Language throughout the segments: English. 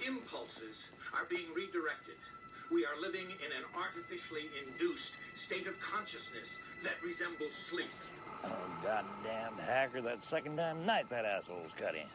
Impulses are being redirected. We are living in an artificially induced state of consciousness that resembles sleep. Oh, goddamn hacker, that second damn night that asshole's cut in.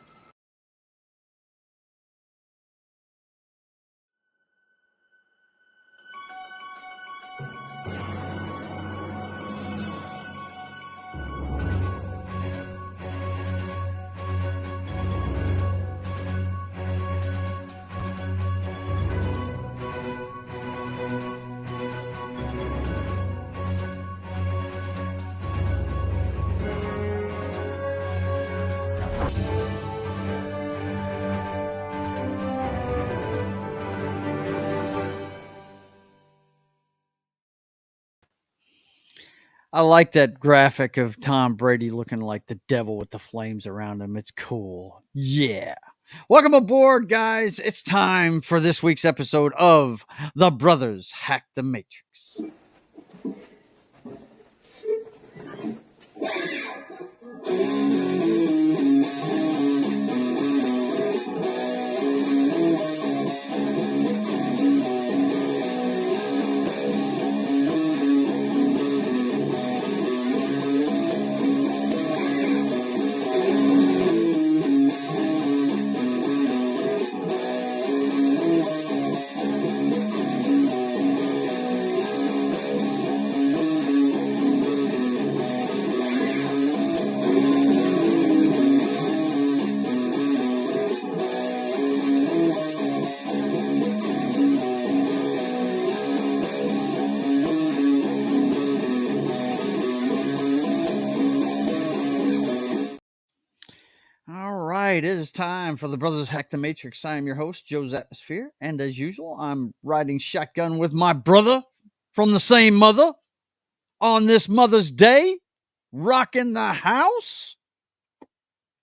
I like that graphic of Tom Brady looking like the devil with the flames around him. It's cool. Yeah. Welcome aboard, guys. It's time for this week's episode of The Brothers Hack the Matrix. All right, it is time for the Brothers Hack the Matrix. I am your host, JoesAtmosfere, and as usual, I'm riding shotgun with my brother from the same mother on this Mother's Day, rocking the house.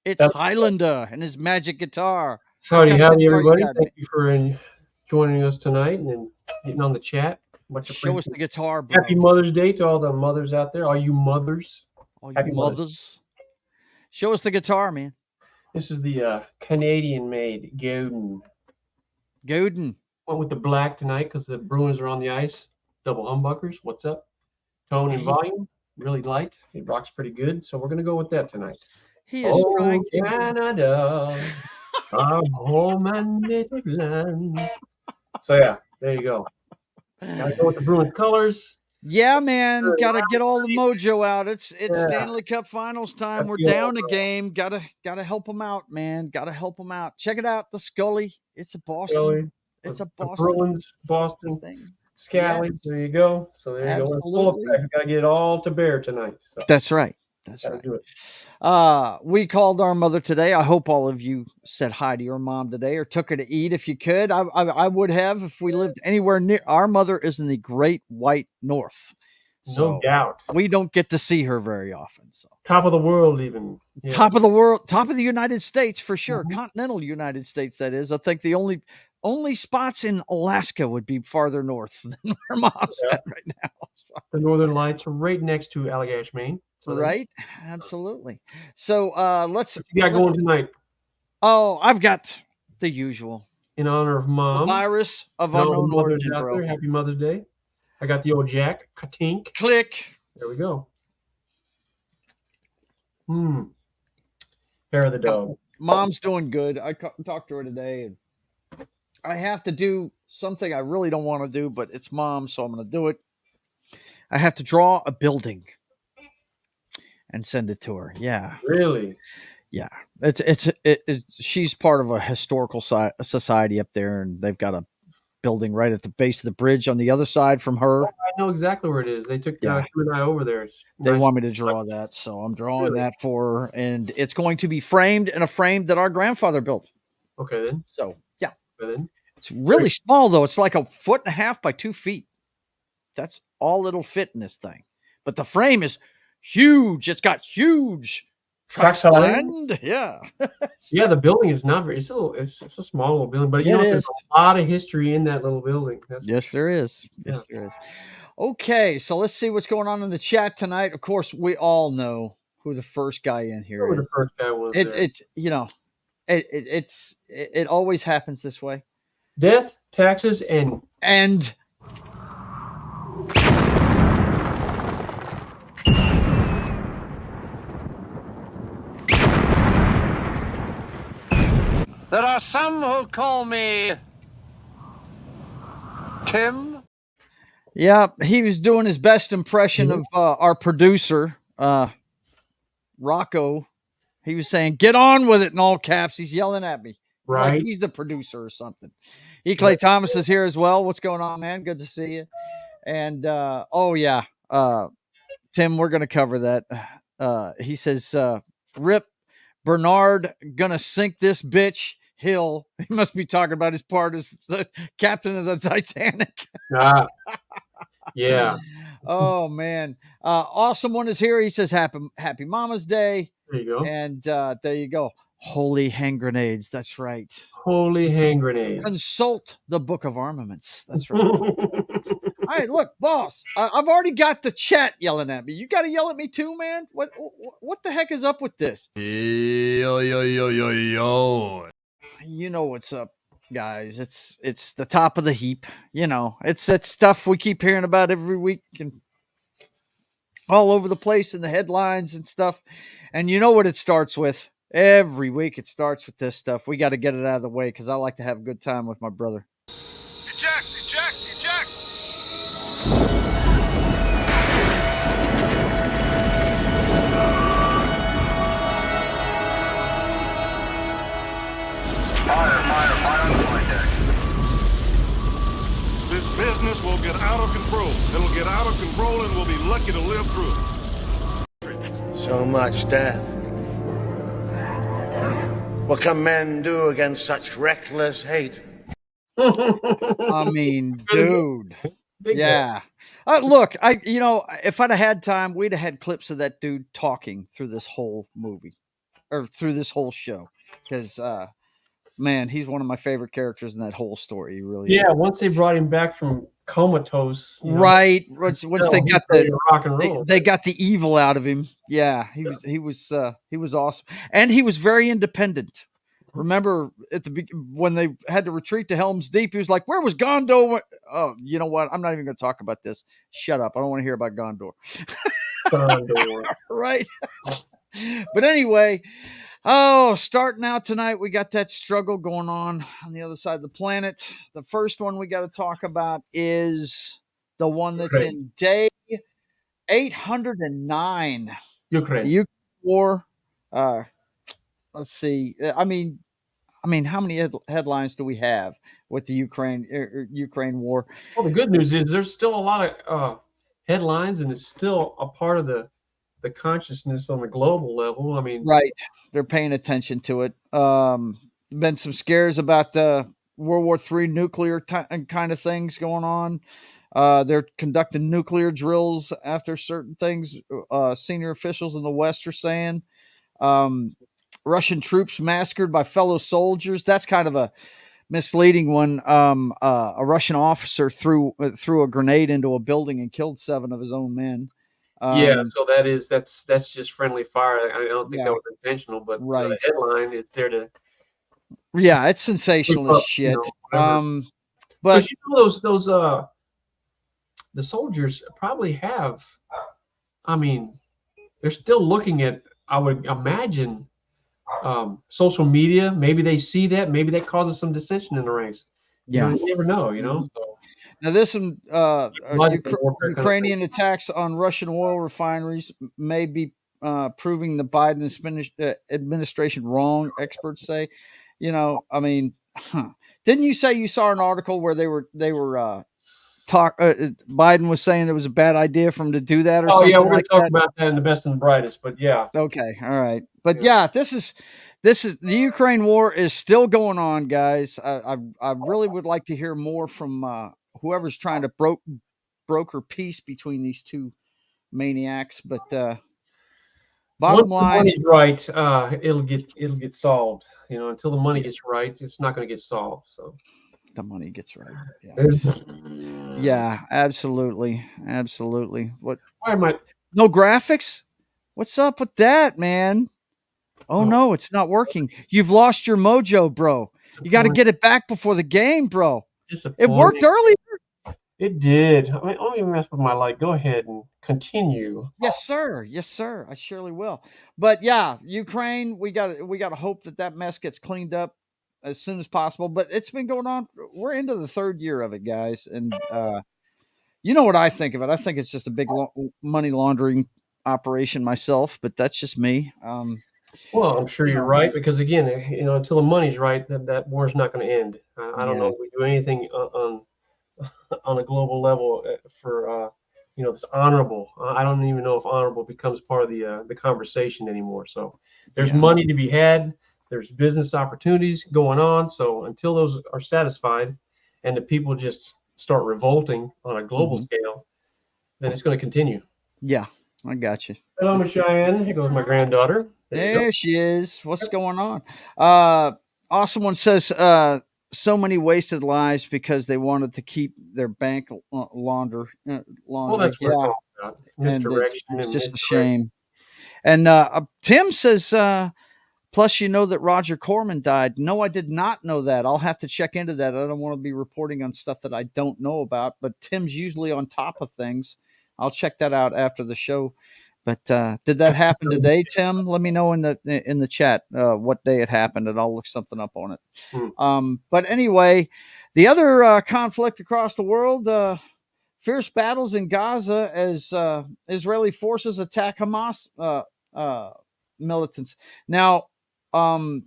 It's Hylunder and his magic guitar. Howdy, everybody. Thank you for joining us tonight and getting on the chat. Show us the guitar, bro. Happy Mother's Day to all the mothers out there, all you mothers. Happy mothers. Show us the guitar, man. This is the Canadian-made Godin. Godin. Went with the black tonight because the Bruins are on the ice. Double humbuckers. What's up? Tone and volume. Really light. It rocks pretty good. So we're going to go with that tonight. He is trying to... Canada, our home and native land. So, yeah, there you go. Gotta go with the Bruins colors. Yeah, man. Gotta get all the mojo out. It's Stanley Cup Finals time. We're down a game. Gotta help them out, man. Gotta help them out. Check it out. The Scully. It's a Boston. Scully. It's a Boston. Bruins, Boston thing. Scally. Yes. There you go. So there you go. Gotta get it all to bear tonight. So. That's right. That's right. Do it. We called our mother today. I hope all of you said hi to your mom today or took her to eat if you could. I would have if we lived anywhere near. Our mother is in the Great White North. So no doubt. We don't get to see her very often. So top of the world, even. Yeah. Top of the world, top of the United States for sure. Mm-hmm. Continental United States, that is. I think the only spots in Alaska would be farther north than where mom's at right now. So. The Northern Lights are right next to Allagash, Maine. So right, absolutely. So let's. What you got going tonight? Oh, I've got the usual. In honor of Mom, the virus of unknown origin, bro. There. Happy Mother's Day. I got the old Jack, Katink. Click. There we go. Hair of the dog. Mom's doing good. I talked to her today, and I have to do something I really don't want to do, but it's Mom, so I'm going to do it. I have to draw a building and send it to her. Yeah. Really? Yeah. She's part of a historical society up there, and they've got a building right at the base of the bridge on the other side from her. Oh, I know exactly where it is. They took him and I over there. They want me to draw that, so I'm drawing that for her, and it's going to be framed in a frame that our grandfather built. Okay, then. So, yeah. Okay, then. It's really small, though. It's like 1.5 feet by 2 feet. That's all it'll fit in this thing. But the frame is huge. It's got huge tracks of land. Yeah. Yeah, the building is not very. It's a small little building, but there's a lot of history in that little building. There is. Yes, there is. Okay, so let's see what's going on in the chat tonight. Of course, we all know who the first guy in here is. Who the first guy was. It always happens this way. Death, taxes, and There are some who call me Tim. yeah, he was doing his best impression of our producer, Rocco. He was saying, "Get on with it," in all caps. He's yelling at me like right. he's the producer or something. E. Clay Thomas is here as well. What's going on, man? Good to see you. And oh yeah, Tim, we're gonna cover that. He says, "Rip Bernard gonna sink this bitch." Hill. He must be talking about his part as the captain of the Titanic. Ah, yeah. Oh man, awesome one is here. He says, "Happy Mama's Day," There you go. and there you go. Holy hand grenades. That's right. Holy hand grenades. Consult the Book of Armaments. That's right. All right, look, boss. I've already got the chat yelling at me. You got to yell at me too, man. What the heck is up with this? Yo, yo, yo, yo, yo. You know what's up, guys. It's the top of the heap. You know, it's stuff we keep hearing about every week and all over the place in the headlines and stuff. And you know what it starts with? Every week it starts with this stuff. We got to get it out of the way because I like to have a good time with my brother. Eject, eject, eject. Fire on the flight deck. This business will get out of control. It'll get out of control and we'll be lucky to live through it. So much death. What can men do against such reckless hate? I mean, dude. Big Yeah. Look, if I'd have had time, we'd have had clips of that dude talking through this whole movie or through this whole show. Because, man, he's one of my favorite characters in that whole story. He really Yeah, is. once they brought him back from comatose, Right. Once they got rock and roll. they got the evil out of him. Yeah, he was awesome, and he was very independent. Remember when they had to retreat to Helm's Deep, he was like, "Where was Gondor?" Oh, you know what? I'm not even going to talk about this. Shut up! I don't want to hear about Gondor. Right. But anyway, starting out tonight, we got that struggle going on the other side of the planet. The first one we got to talk about is the one that's in day 809. Ukraine. The Ukraine war. Let's see. I mean, how many headlines do we have with the Ukraine war? Well, the good news is there's still a lot of headlines, and it's still a part of the consciousness on the global level. I mean, Right. They're paying attention to it. Been some scares about the World War III nuclear kind of things going on. They're conducting nuclear drills after certain things. Senior officials in the West are saying. Russian troops massacred by fellow soldiers. That's kind of a misleading one. A Russian officer threw a grenade into a building and killed 7 of his own men. Yeah, so that's just friendly fire. I don't think that was intentional, but right. The headline, it's there to. Yeah, it's sensationalist shit. But you know, those the soldiers probably have. I mean, they're still looking at. I would imagine social media. Maybe they see that. Maybe that causes some dissension in the ranks. Yeah, you never know. You know. So. Now, this one, Ukrainian attacks on Russian oil refineries may be proving the Biden administration wrong, experts say. You know, I mean, didn't you say you saw an article where they were Biden was saying it was a bad idea for him to do that or something? Yeah, we're going to talk that? about that in the best and the brightest, but yeah. Okay, all right. But yeah, this is the Ukraine war is still going on, guys. I really would like to hear more from whoever's trying to broker peace between these two maniacs. But bottom line, once the money's right, it'll get solved. You know, until the money gets right, it's not going to get solved. So the money gets right. Yeah, yeah, absolutely. What? Why am I? No graphics? What's up with that, man? Oh no, it's not working. You've lost your mojo, bro. You got to get it back before the game, bro. It worked Disappointing. earlier. It did. I mean, let me mess with my light. Go ahead and continue. Yes, sir. Yes, sir. I surely will. But yeah, Ukraine, we got to hope that mess gets cleaned up as soon as possible. But it's been going on. We're into the third year of it, guys, and you know what I think of it. I think it's just a big money laundering operation myself, but that's just me. Well, I'm sure you're right because again, until the money's right, that war's not going to end. I don't know if we do anything on a global level for it's honorable. I don't even know if honorable becomes part of the conversation anymore. So there's money to be had. There's business opportunities going on. So until those are satisfied, and the people just start revolting on a global scale, then it's going to continue. Yeah, I got you. Hello, Miss Cheyenne. Here goes my granddaughter. There she is. What's going on? Awesome one says, so many wasted lives because they wanted to keep their bank launder. Well, that's what it's all about. Misdirection. It's just a shame. And Tim says, plus, you know that Roger Corman died. No, I did not know that. I'll have to check into that. I don't want to be reporting on stuff that I don't know about, but Tim's usually on top of things. I'll check that out after the show. But did that happen today, Tim? Let me know in the chat what day it happened, and I'll look something up on it. But anyway, the other conflict across the world, fierce battles in Gaza as Israeli forces attack Hamas militants. Now, of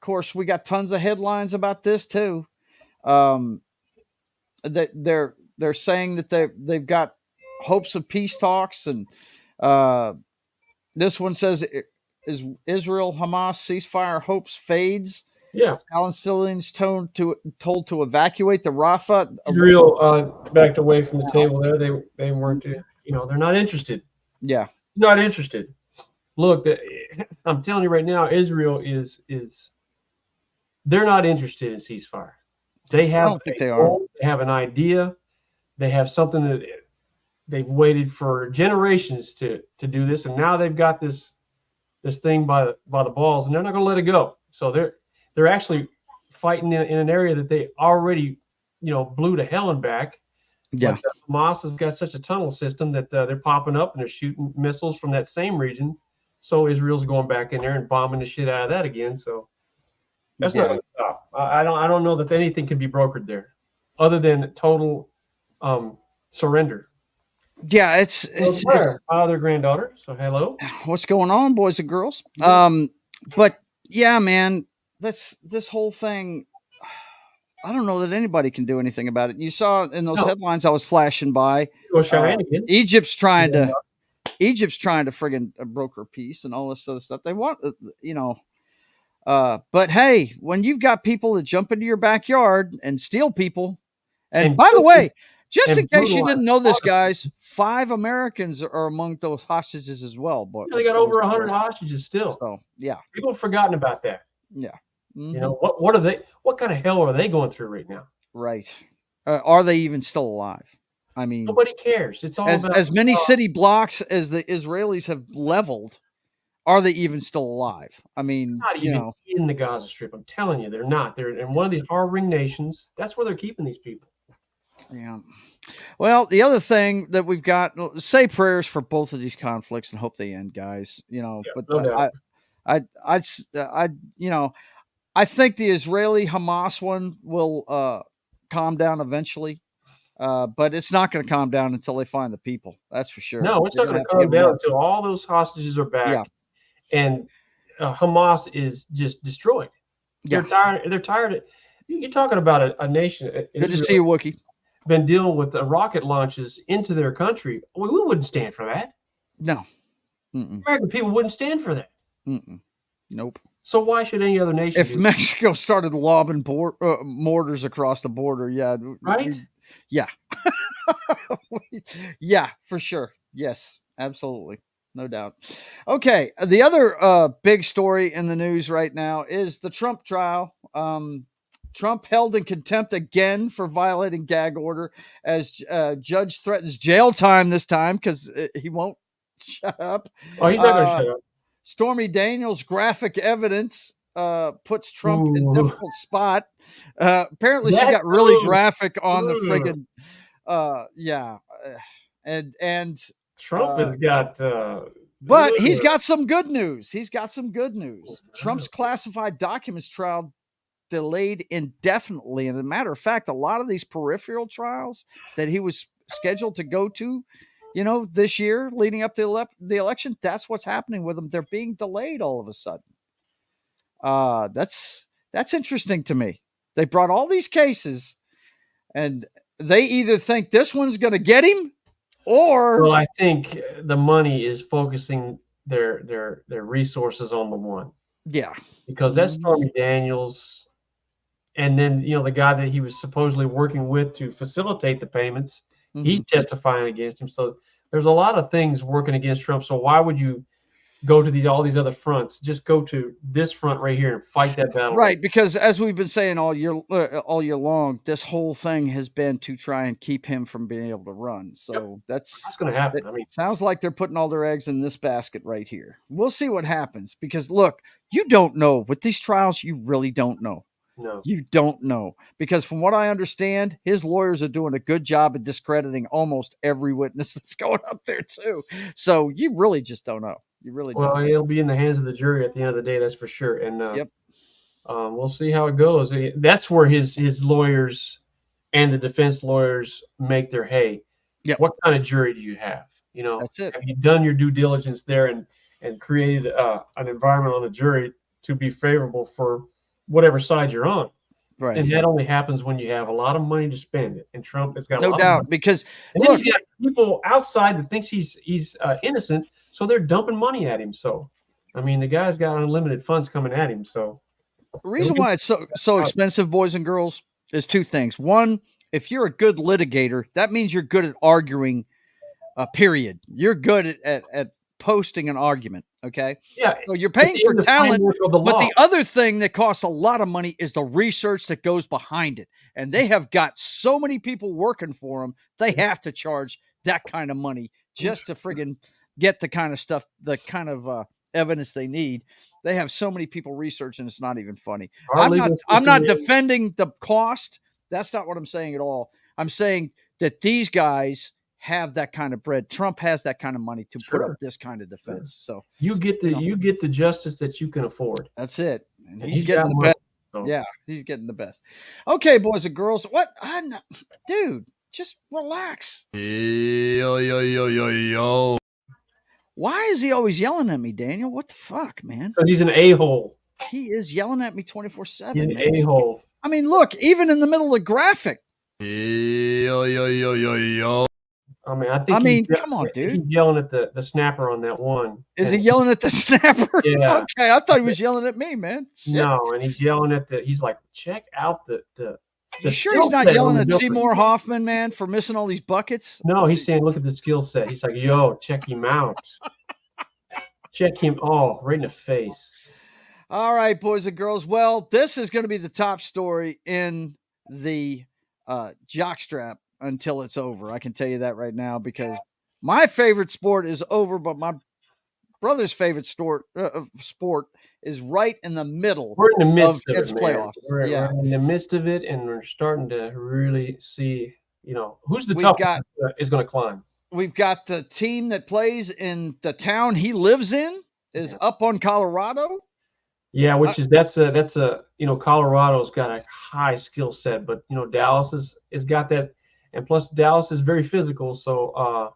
course, we got tons of headlines about this too. That they're saying that they've got hopes of peace talks, and this one says, is Israel Hamas ceasefire hopes fades. Yeah, Palestinians told to evacuate the Rafah. Israel backed away from the table there. They weren't. They're not interested. Yeah, not interested. Look, I'm telling you right now, Israel is they're not interested in ceasefire. They have. I don't think they are. They have an idea. They have something that they've waited for generations to do this, and now they've got this thing by the balls, and they're not going to let it go. So they're actually fighting in an area that they already blew to hell and back. Yeah, but Hamas has got such a tunnel system that they're popping up and they're shooting missiles from that same region. So Israel's going back in there and bombing the shit out of that again. So that's not going to stop. I don't know that anything can be brokered there, other than total surrender. Yeah, it's their granddaughter. So hello. What's going on, boys and girls? But yeah, man, this whole thing, I don't know that anybody can do anything about it. You saw in those headlines I was flashing by. Egypt's trying to friggin' broker peace and all this other stuff. They want, but hey, when you've got people that jump into your backyard and steal people, and by the way, just in case you didn't know this, guys, 5 Americans are among those hostages as well. But they got over 100 hostages still. So yeah, people have forgotten about that. Yeah. Mm-hmm. What are they? What kind of hell are they going through right now? Right. Are they even still alive? I mean, nobody cares. It's all about as many city blocks as the Israelis have leveled. Are they even still alive? I mean, not even in the Gaza Strip. I'm telling you, they're not. They're in one of these harboring nations. That's where they're keeping these people. Yeah. Well, the other thing that we've got, say prayers for both of these conflicts and hope they end, guys. But no doubt. I think the Israeli Hamas one will calm down eventually, but it's not going to calm down until they find the people. That's for sure. No, it's not going to calm down until all those hostages are back, and Hamas is just destroyed. They're tired. They're tired. You're talking about a nation. Good to see you, Wookie. Been dealing with rocket launches into their country. We wouldn't stand for that. No, American people wouldn't stand for that. Nope. So why should any other nation? If Mexico started lobbing mortars across the border, right? Yeah, yeah, for sure. Yes, absolutely, no doubt. Okay, the other big story in the news right now is the Trump trial. Trump held in contempt again for violating gag order as judge threatens jail time this time because he won't shut up. Oh, he's not going to shut up. Stormy Daniels' graphic evidence puts Trump in a Ooh. difficult spot. Apparently, she That's got really ooh. graphic on the Ooh. friggin' yeah, and Trump has got. but he's Ugh. got some good news. He's got some good news. Trump's classified documents trial delayed indefinitely. And as a matter of fact, a lot of these peripheral trials that he was scheduled to go to, this year leading up to the election, that's what's happening with them. They're being delayed all of a sudden. That's interesting to me. They brought all these cases, and they either think this one's going to get him, or Well, I think the money is focusing their resources on the one, yeah, because that's Stormy Daniels, and then the guy that he was supposedly working with to facilitate the payments, he's testifying against him. So there's a lot of things working against Trump. So why would you go to all these other fronts? Just go to this front right here and fight that battle. Right, because as we've been saying all year long, this whole thing has been to try and keep him from being able to run. So that's going to happen. It sounds like they're putting all their eggs in this basket right here. We'll see what happens, because look, you don't know with these trials. You really don't know. No, you don't know, because from what I understand, his lawyers are doing a good job of discrediting almost every witness that's going up there too. So you really just don't know. You really don't. Well, it'll be in the hands of the jury at the end of the day, that's for sure. And yep. We'll see how it goes. That's where his lawyers and the defense lawyers make their hay. Yep. What kind of jury do you have? That's it. Have you done your due diligence there and created an environment on the jury to be favorable for whatever side you're on? Right. And that only happens when you have a lot of money to spend. And Trump has got no doubt, because and then he's got people outside that thinks he's innocent, so they're dumping money at him. So, I mean, the guy's got unlimited funds coming at him. So, the reason why it's so expensive, boys and girls, is two things. One, if you're a good litigator, that means you're good at arguing. Period. You're good at posting an argument. Okay. Yeah. So you're paying for talent, but the other thing that costs a lot of money is the research that goes behind it. And they have got so many people working for them, they have to charge that kind of money just to friggin' get the kind of stuff, the kind of evidence they need. They have so many people researching, it's not even funny. I'm not defending the cost. That's not what I'm saying at all. I'm saying that these guys have that kind of bread. Trump has that kind of money to put up this kind of defense. So you get the justice that you can afford. That's it. And he's getting the best. So. Yeah, he's getting the best. Okay, boys and girls. What? Dude, just relax. Yo. Why is he always yelling at me, Daniel? What the fuck, man? Because he's an a-hole. He is yelling at me 24/7. He's an a-hole. I mean, look, even in the middle of the graphic. Yo. I mean, come on, dude. He's yelling at the snapper on that one. Is he yelling at the snapper? Yeah. Okay, I thought he was yelling at me, man. Shit. No, and he's yelling at he's like, check out the You sure he's not yelling at Seymour Hoffman, man, for missing all these buckets? No, he's saying, look at the skill set. He's like, yo, check him out. Check him right in the face. All right, boys and girls. Well, this is going to be the top story in the jockstrap until it's over. I can tell you that right now, because my favorite sport is over, but my brother's favorite sport is right in the middle. We're in the midst of its playoffs. We're in the midst of it, and we're starting to really see, who's the top is going to climb. We've got the team that plays in the town he lives in is up on Colorado. Yeah, that's a Colorado's got a high skill set, but Dallas has got that, and plus Dallas is very physical, so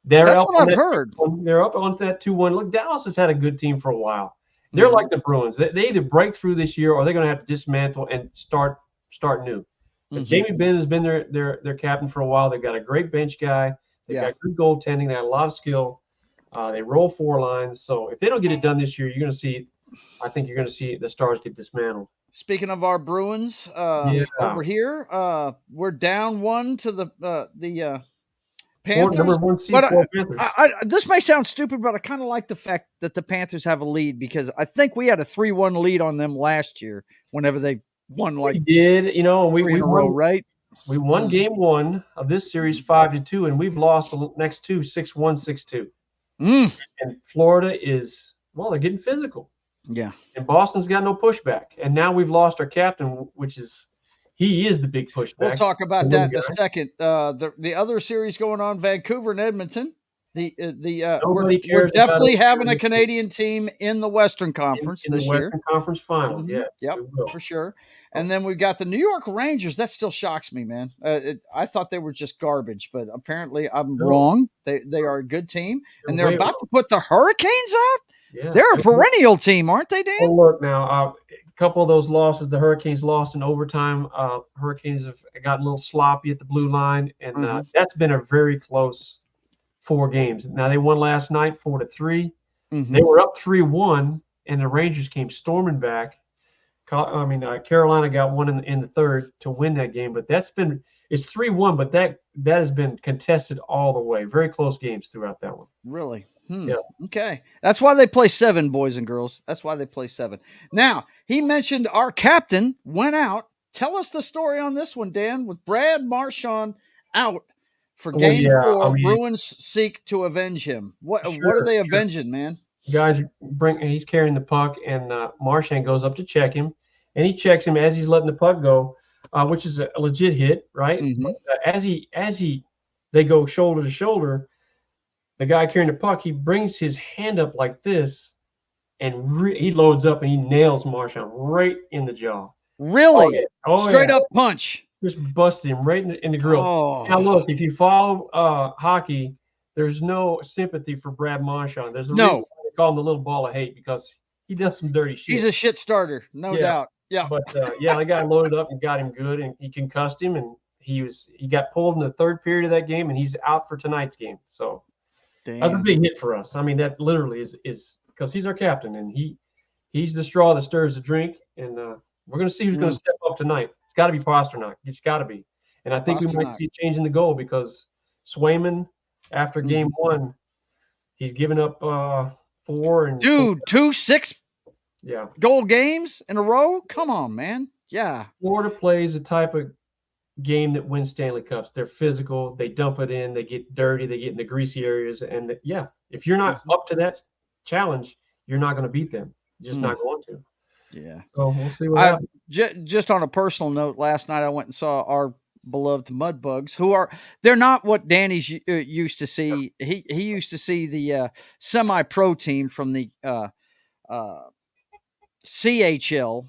that's what I've heard. They're up on that 2-1. Look, Dallas has had a good team for a while. They're like the Bruins. They either break through this year, or they're going to have to dismantle and start new. Jamie Benn has been their captain for a while. They've got a great bench guy. They've got good goaltending. They got a lot of skill. They roll 4 lines. So if they don't get it done this year, I think you're going to see the Stars get dismantled. Speaking of our Bruins, over here, we're down 1 to the Panthers. Number 1 seed, Panthers. This may sound stupid, but I kind of like the fact that the Panthers have a lead, because I think we had a 3-1 lead on them last year whenever they won we did, we in a row, right? We won game 1 of this series 5-2, and we've lost the next 2 6-1, 6-2. And Florida they're getting physical. Yeah. And Boston's got no pushback. And now we've lost our captain, he is the big pushback. We'll talk about The that in a guy. second. The other series going on, Vancouver and Edmonton. We're Nobody cares about definitely it. having a Canadian team in the Western Conference in the this year. Western Conference Final. Mhm. Yes, Yep, we will. for sure. And then we've got the New York Rangers. That still shocks me, man. I thought they were just garbage, but apparently I'm No. wrong. They are a good team, and they're way about wrong. to put the Hurricanes out. Yeah. They're a perennial team, aren't they, Dan? Well, look now, a couple of those losses, the Hurricanes lost in overtime. Hurricanes have gotten a little sloppy at the blue line, and Mhm. that's been a very close 4 games. Now they won last night 4-3. Mhm. They were up 3-1, and the Rangers came storming back. Carolina got one in the third to win that game, but it's 3-1, but that has been contested all the way. Very close games throughout that one. Really? Yeah. Okay. That's why they play 7, boys and girls. That's why they play 7. Now, he mentioned our captain went out. Tell us the story on this one, Dan, with Brad Marchand out for game 4. Bruins seek to avenge him. What are they avenging, man? Guys he's carrying the puck, and Marchand goes up to check him, and he checks him as he's letting the puck go, which is a legit hit, right? Mhm. But, they go shoulder to shoulder, the guy carrying the puck, he brings his hand up like this, and he loads up and he nails Marchand right in the jaw. Really? Straight yeah. up punch. Just busted him right in the grill. Oh. Now look, if you follow hockey, there's no sympathy for Brad Marchand. There's a reason why they call him the little ball of hate, because he does some dirty shit. He's a shit starter, no doubt. Yeah. But the guy loaded up and got him good, and he concussed him, and he got pulled in the third period of that game, and he's out for tonight's game. So that's a big hit for us. I mean, that literally is because he's our captain, and he's the straw that stirs the drink, and we're going to see who's going to step up tonight. It's got to be Pasternak. It's got to be. And I think we might see a change in the goal, because Swayman, after game 1, he's given up 4 and 2 6 yeah goal games in a row. Come on, man. Yeah. Florida plays a type of game that wins Stanley Cups. They're physical. They dump it in. They get dirty. They get in the greasy areas. And if you're not up to that challenge, you're not going to beat them. You're just not going to. Yeah. So we'll see what happens. Just on a personal note, last night I went and saw our beloved Mudbugs, they're not what Danny's used to see. He used to see the semi-pro team from the CHL,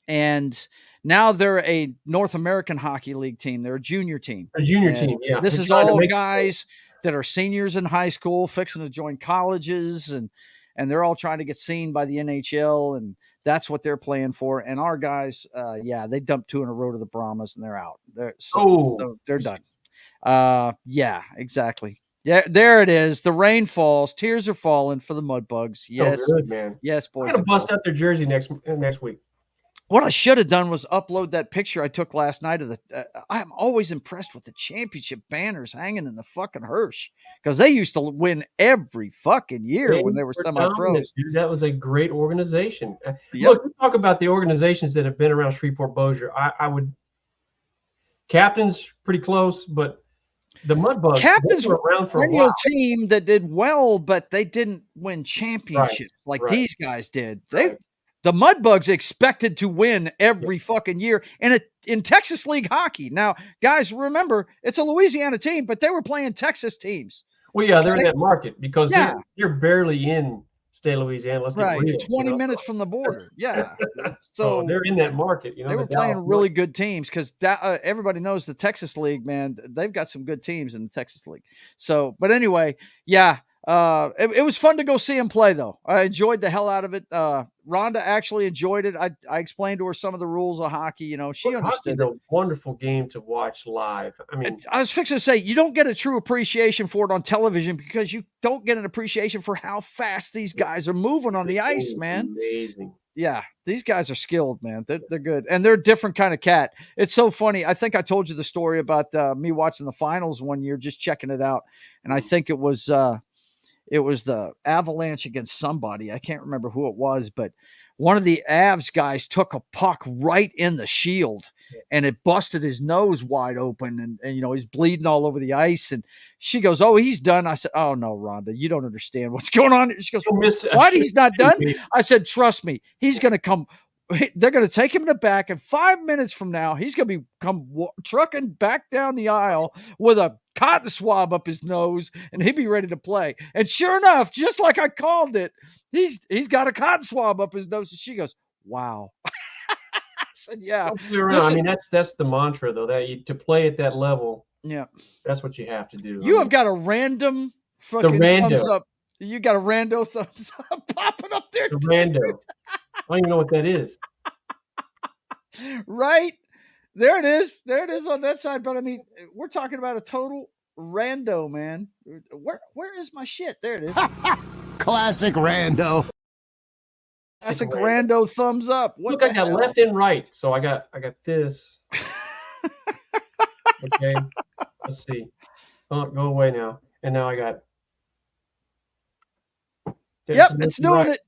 and now they're a North American Hockey League team. They're a junior team. Yeah. This is all guys that are seniors in high school, fixing to join colleges, and they're all trying to get seen by the NHL, and that's what they're playing for. And our guys, they dumped 2 in a row to the Brahmas, and they're out. So they're done. Yeah, exactly. Yeah, there it is. The rain falls. Tears are falling for the Mudbugs. Yes, good, man. Yes, boys. I'm gonna bust out their jersey next week. What I should have done was upload that picture I took last night of the. I'm always impressed with the championship banners hanging in the fucking Hirsch, because they used to win every fucking year when they were semi-pros. Dude, that was a great organization. Look, we talk about the organizations that have been around Shreveport-Bossier. I would. Captain's pretty close, but the Mudbugs, Captains were around for a while. team that did well, but they didn't win championships these guys did. The Mudbugs expected to win every fucking year in Texas League hockey. Now, guys, remember, it's a Louisiana team, but they were playing Texas teams. Well, yeah, they're in that market, because they're barely in state of Louisiana. Let's get real, 20 minutes from the border. Yeah. So they're in that market. They were playing really good teams, because everybody knows the Texas League, man. They've got some good teams in the Texas League. So, but anyway, it was fun to go see him play, though. I enjoyed the hell out of it. Rhonda actually enjoyed it. I explained to her some of the rules of hockey. She understood it. It's a wonderful game to watch live. I mean, I was fixing to say, you don't get a true appreciation for it on television, because you don't get an appreciation for how fast these guys are moving on the ice, man. Amazing. Yeah, these guys are skilled, man. They're good, and they're a different kind of cat. It's so funny. I think I told you the story about me watching the finals one year, just checking it out, and I think it was It was the Avalanche against somebody. I can't remember who it was, but one of the Avs guys took a puck right in the shield and it busted his nose wide open. And he's bleeding all over the ice. And she goes, "Oh, he's done." I said, "Oh, no, Rhonda, you don't understand what's going on." She goes, "What? He's not done?" I said, "Trust me, he's going to come. They're going to take him in the back, and 5 minutes from now, he's going to come trucking back down the aisle with a cotton swab up his nose, and he'd be ready to play." And sure enough, just like I called it, he's got a cotton swab up his nose. And she goes, "Wow." I said, "Yeah." I mean, that's the mantra, though, that to play at that level. Yeah, that's what you have to do. You have got a random fucking thumbs up. You got a rando thumbs up popping up there. The rando. I don't even know what that is. Right? There it is. There it is on that side. But I mean, we're talking about a total rando, man. Where is my shit? There it is. Classic rando. Classic rando thumbs up. Look, I got left and right. So I got this. Okay. Let's see. Oh, go away now. And now I got. Yep, it's doing it.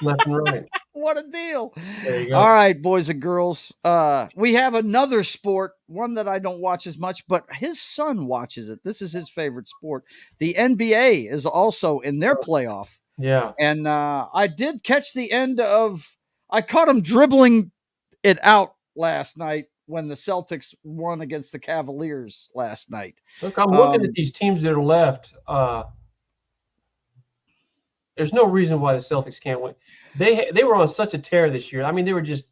Left and right. What a deal. There you go. All right, boys and girls. We have another sport, one that I don't watch as much, but his son watches it. This is his favorite sport. The NBA is also in their playoff. Yeah. And I did catch the end of, I caught him dribbling it out last night when the Celtics won against the Cavaliers last night. Look, I'm looking at these teams that are left. There's no reason why the Celtics can't win. They were on such a tear this year. I mean, they were just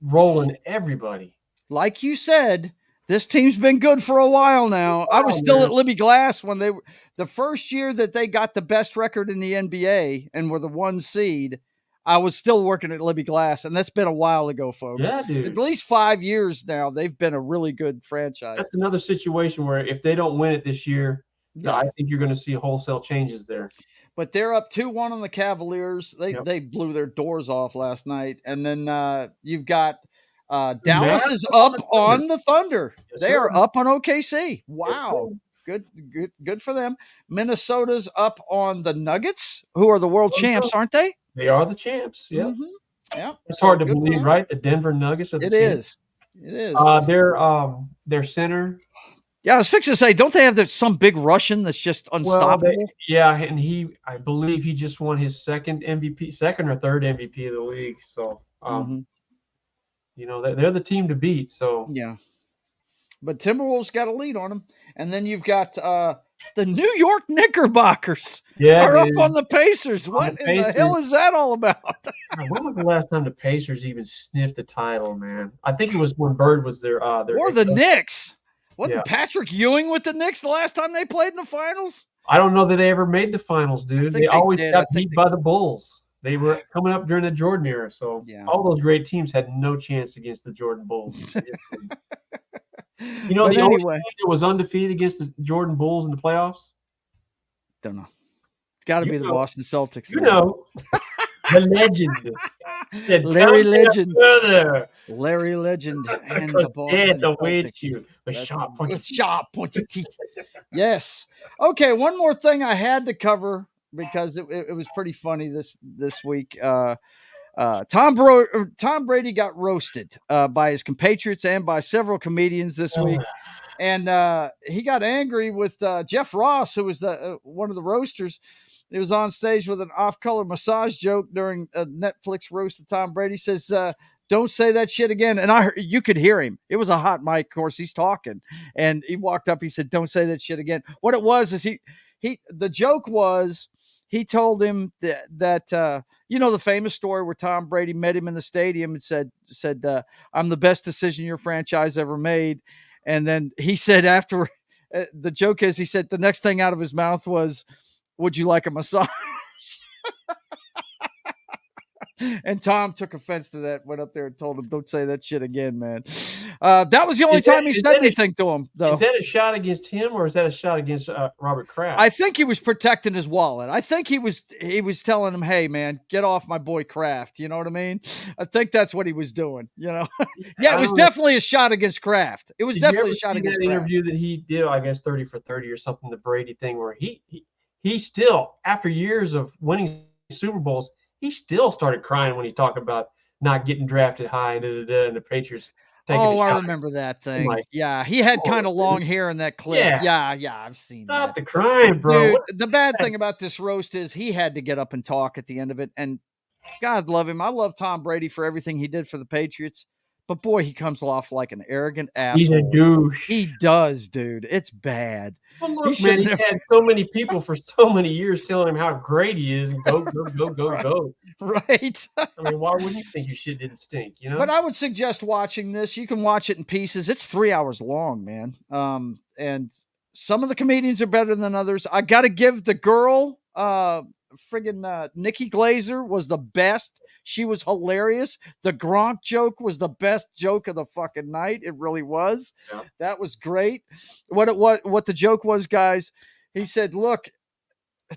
rolling everybody. Like you said, this team's been good for a while now. I was still at Libby Glass when they were the first year that they got the best record in the NBA and were the 1 seed. I was still working at Libby Glass, and that's been a while ago, folks. Yeah, dude. At least 5 years now, they've been a really good franchise. That's another situation where if they don't win it this year, I think you're going to see wholesale changes there. But they're up 2-1 on the Cavaliers. They blew their doors off last night. And then you've got Dallas is up on the Thunder. Yes, they are up on OKC. Wow. Yes, good for them. Minnesota's up on the Nuggets, who are the world champs, aren't they? They are the champs. Yeah. Mm-hmm. Yeah. It's hard to believe, right? The Denver Nuggets are the champs. It is. Their center. Yeah, I was fixing to say, don't they have some big Russian that's just unstoppable? Well, and I believe he just won his second or third MVP of the league. So, they're the team to beat. So yeah, but Timberwolves got a lead on them, and then you've got the New York Knickerbockers are up on the Pacers. What in the hell is that all about? When was the last time the Pacers even sniffed the title, man? I think it was when Bird was their or the Knicks. Wasn't Patrick Ewing with the Knicks the last time they played in the finals? I don't know that they ever made the finals, dude. They always got beat by the Bulls. They were coming up during the Jordan era, so all those great teams had no chance against the Jordan Bulls. The only team that was undefeated against the Jordan Bulls in the playoffs? Don't know. It's got to be the Boston Celtics. The legend. Larry Legend. Larry Legend and the Boston Celtics. With sharp, pointed teeth. Yes. Okay, one more thing I had to cover because it was pretty funny this week. Tom Brady got roasted by his compatriots and by several comedians this week. And he got angry with Jeff Ross, who was one of the roasters. He was on stage with an off-color massage joke during a Netflix roast of Tom Brady. Says, "Don't say that shit again." And you could hear him. It was a hot mic. Of course, he's talking. And he walked up. He said, "Don't say that shit again." What it was is the joke was he told him that the famous story where Tom Brady met him in the stadium and said, "I'm the best decision your franchise ever made." And then he said after the joke is he said the next thing out of his mouth was, "Would you like a massage?" And Tom took offense to that, went up there and told him, "Don't say that shit again, man." That was the only time he said anything to him, though. Is that a shot against him or is that a shot against Robert Kraft? I think he was protecting his wallet. I think he was telling him, "Hey, man, get off my boy Kraft." You know what I mean? I think that's what he was doing, Yeah, it was definitely a shot against Kraft. It was definitely a shot against Kraft. Interview that he did, I guess, 30 for 30 or something, the Brady thing where he he still, after years of winning Super Bowls, he still started crying when he talked about not getting drafted high and the Patriots taking a Oh, I shot. remember that I'm thing. like, Yeah, he had oh, kind of long hair in that clip. yeah. Yeah, I've seen Stop that. the crying, bro. Dude, What- the bad thing about this roast is he had to get up and talk at the end of it. And God love him. I love Tom Brady for everything he did for the Patriots. But boy, he comes off like an arrogant He's a asshole. douche. He does, dude. It's bad. Well, He look, man, should he's never. had so many people for so many years telling him how great he is and go, go, go, go, Right. go. Right. I mean, why wouldn't you think your shit didn't stink, you know? But I would suggest watching this. You can watch it in pieces. It's 3 hours long, man. And some of the comedians are better than others. I got to give the girl, Nikki Glazer was the best. She was hilarious. The Gronk joke was the best joke of the fucking night. It really was. Yeah. That was great. What the joke was, guys? He said, "Look,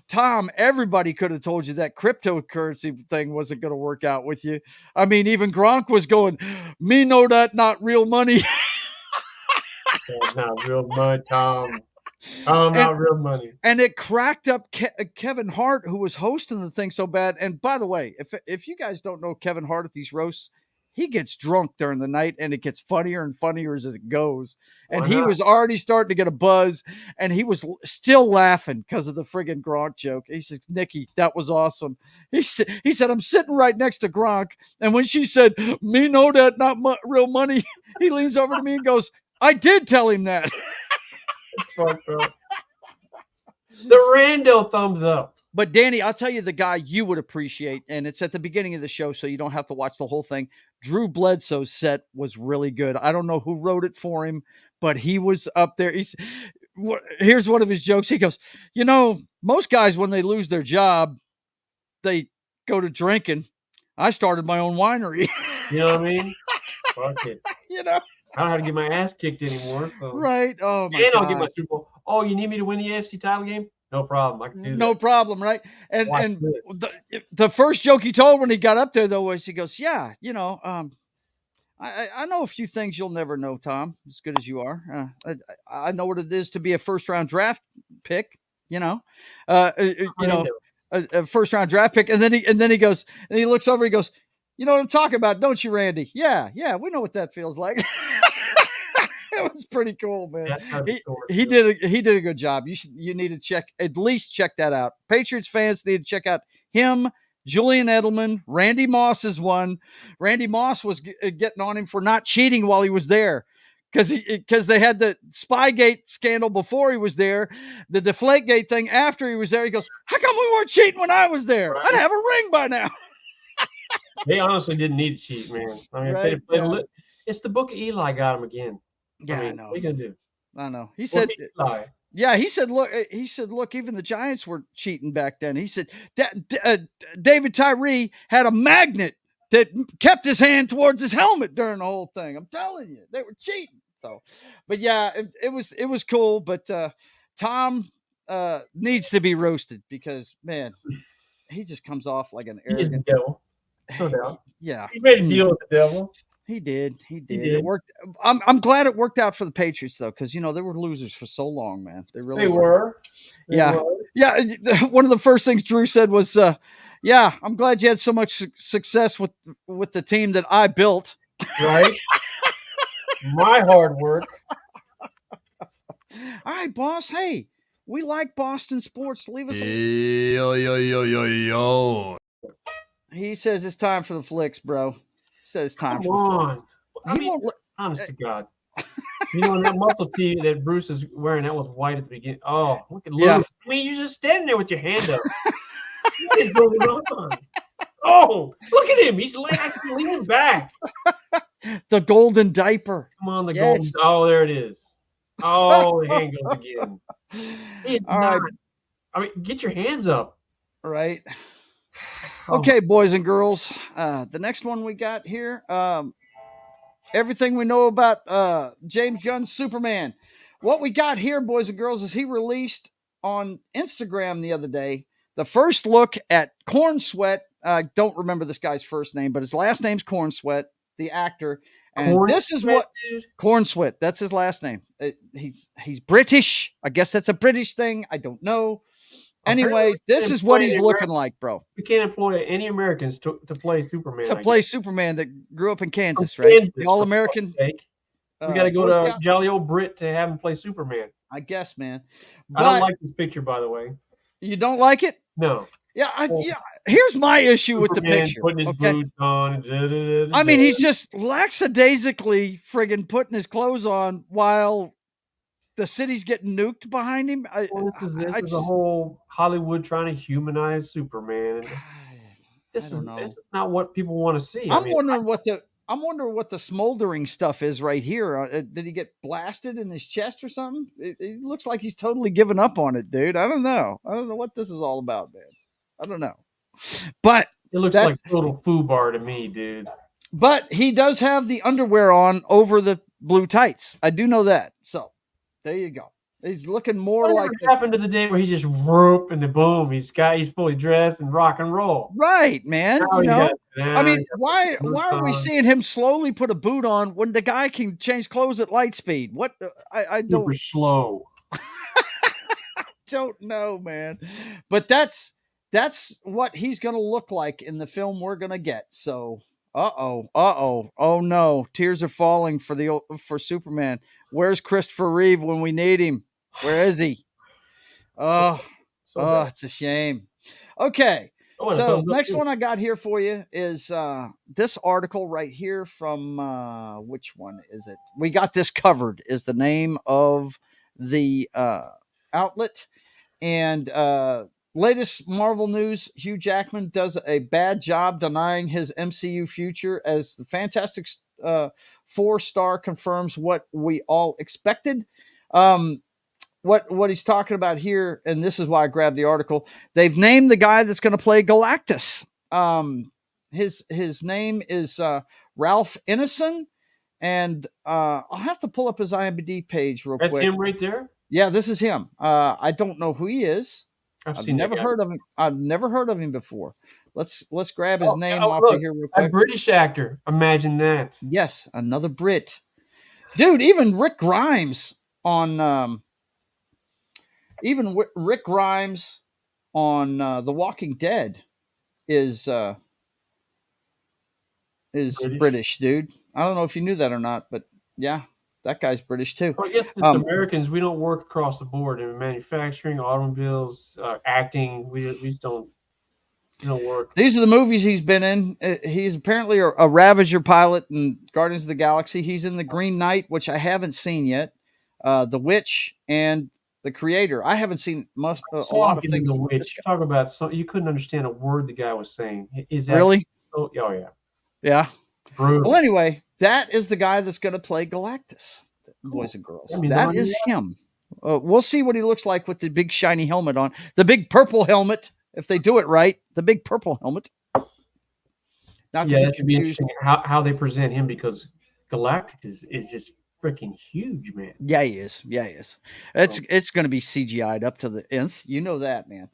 Tom, everybody could have told you that cryptocurrency thing wasn't going to work out with you. I mean, even Gronk was going, me know that not real money." That's not real money, Tom. Not real money. And it cracked up Kevin Hart, who was hosting the thing so bad. And by the way, if you guys don't know Kevin Hart at these roasts, he gets drunk during the night and it gets funnier and funnier as it goes. And he was already starting to get a buzz and he was still laughing because of the friggin' Gronk joke. He said, "Nikki, that was awesome." He said, "I'm sitting right next to Gronk." And when she said, "Me know that not real money," he leans over to me and goes, "I did tell him that." It's fucked up. The rando thumbs up. But Danny, I'll tell you the guy you would appreciate, and it's at the beginning of the show, so you don't have to watch the whole thing. Drew Bledsoe's set was really good. I don't know who wrote it for him, but he was up there. Here's one of his jokes. He goes, most guys, when they lose their job, they go to drinking. I started my own winery. You know what I mean? Fuck it. You know? I don't have to get my ass kicked anymore. So. Right. Oh, my and God. I'll get my Super Bowl. Oh, you need me to win the AFC title game? No problem. I can do that. No problem, right? And Watch and this. the first joke he told when he got up there, though, was he goes, "Yeah, I know a few things you'll never know, Tom, as good as you are. I know what it is to be a first-round draft pick, a first-round draft pick." And then he goes, and he looks over, he goes, "You know what I'm talking about, don't you, Randy?" Yeah, we know what that feels like. It was pretty cool, man. He did a good job. You need to at least check that out. Patriots fans need to check out him, Julian Edelman, Randy Moss is one. Randy Moss was getting on him for not cheating while he was there. Because they had the Spygate scandal before he was there, the Deflategate thing after he was there. He goes, "How come we weren't cheating when I was there? Right. I'd have a ring by now." They honestly didn't need to cheat, man. I mean, right, it's the book of Eli got him again. Yeah, I know. What are you gonna do? I know. He said, Eli. Yeah, he said, look, even the Giants were cheating back then. He said David Tyree had a magnet that kept his hand towards his helmet during the whole thing. I'm telling you, they were cheating. So, but yeah, it was cool. But Tom needs to be roasted because, man, he just comes off like an arrogant. He is the devil. No doubt. Yeah, he made a deal with the devil. He did. It worked. I'm glad it worked out for the Patriots though, because they were losers for so long, man. They really were. Yeah. One of the first things Drew said was, "Yeah, I'm glad you had so much success with the team that I built." Right. My hard work. All right, boss. Hey, we like Boston sports. Leave us. Yo. He says it's time for the flicks, bro. He says it's time for the flicks. I mean, honest to God. That muscle tee that Bruce is wearing, that was white at the beginning. Oh, look at Lou. Yeah. I mean, you're just standing there with your hand up. What is going on? Oh, look at him. He's leaning back. The golden diaper. Come on, the golden. Oh, there it is. Oh, the hand goes again. All right. I mean, get your hands up. Right. Okay, boys and girls. The next one we got here. Everything we know about James Gunn's Superman. What we got here, boys and girls, is he released on Instagram the other day the first look at Corn Sweat. I don't remember this guy's first name, but his last name's Corn Sweat, the actor. And Corn Sweat. That's his last name. He's British. I guess that's a British thing. I don't know. Anyway, this is what he's looking like, bro. We can't employ any Americans to play Superman. To play Superman that grew up in Kansas, right? Kansas, the All-American. We got to go to jolly old Brit to have him play Superman. I guess, man. But I don't like this picture, by the way. You don't like it? No. Yeah, here's my issue with the picture. Putting his boots on. I mean, he's just lackadaisically friggin' putting his clothes on while the city's getting nuked behind him. This is a whole Hollywood trying to humanize Superman. This is not what people want to see. I'm wondering what the smoldering stuff is right here. Did he get blasted in his chest or something? It looks like he's totally given up on it, dude. I don't know. I don't know what this is all about, man. I don't know. But it looks like total foobar to me, dude. But he does have the underwear on over the blue tights. I do know that. So there you go. He's looking more like what happened to the day where he just whoop and the boom, he's fully dressed and rock and roll. Right, man. I mean, why are we seeing him slowly put a boot on when the guy can change clothes at light speed? What I don't super slow. Don't know, man. But that's what he's gonna look like in the film we're gonna get. So oh no, tears are falling for Superman. Where's Christopher Reeve when we need him? Where is he? It's a shame. Okay. So next one I got here for you is this article right here from which one is it? We Got This Covered is the name of the outlet. And latest Marvel news, Hugh Jackman does a bad job denying his MCU future as the Fantastic Four star confirms what we all expected. What he's talking about here, and this is why I grabbed the article, they've named the guy that's going to play Galactus. His name is Ralph Ineson, and I'll have to pull up his IMDb page real quick. That's him right there? Yeah, this is him. I don't know who he is. I've never heard of him. I've never heard of him before. Let's grab his name off of here real quick. A British actor. Imagine that. Yes, another Brit. Dude, even Rick Grimes on Rick Grimes on The Walking Dead is British, dude. I don't know if you knew that or not, but yeah, that guy's British too. Well, I guess as Americans, we don't work across the board in manufacturing, automobiles, acting. We just don't work. These are the movies he's been in. He's apparently a Ravager pilot in Guardians of the Galaxy. He's in The Green Knight, which I haven't seen yet. The Witch and The Creator. I haven't seen a lot of things. The Witch. Talk about you couldn't understand a word the guy was saying. Is that really? Oh yeah. Yeah. Brutal. Well, anyway, that is the guy that's going to play Galactus, boys and girls. That is him. We'll see what he looks like with the big shiny helmet on. The big purple helmet, if they do it right. The big purple helmet. That should be interesting how they present him, because Galactus is just freaking huge, man. Yeah, he is. It's going to be CGI'd up to the nth. You know that, man.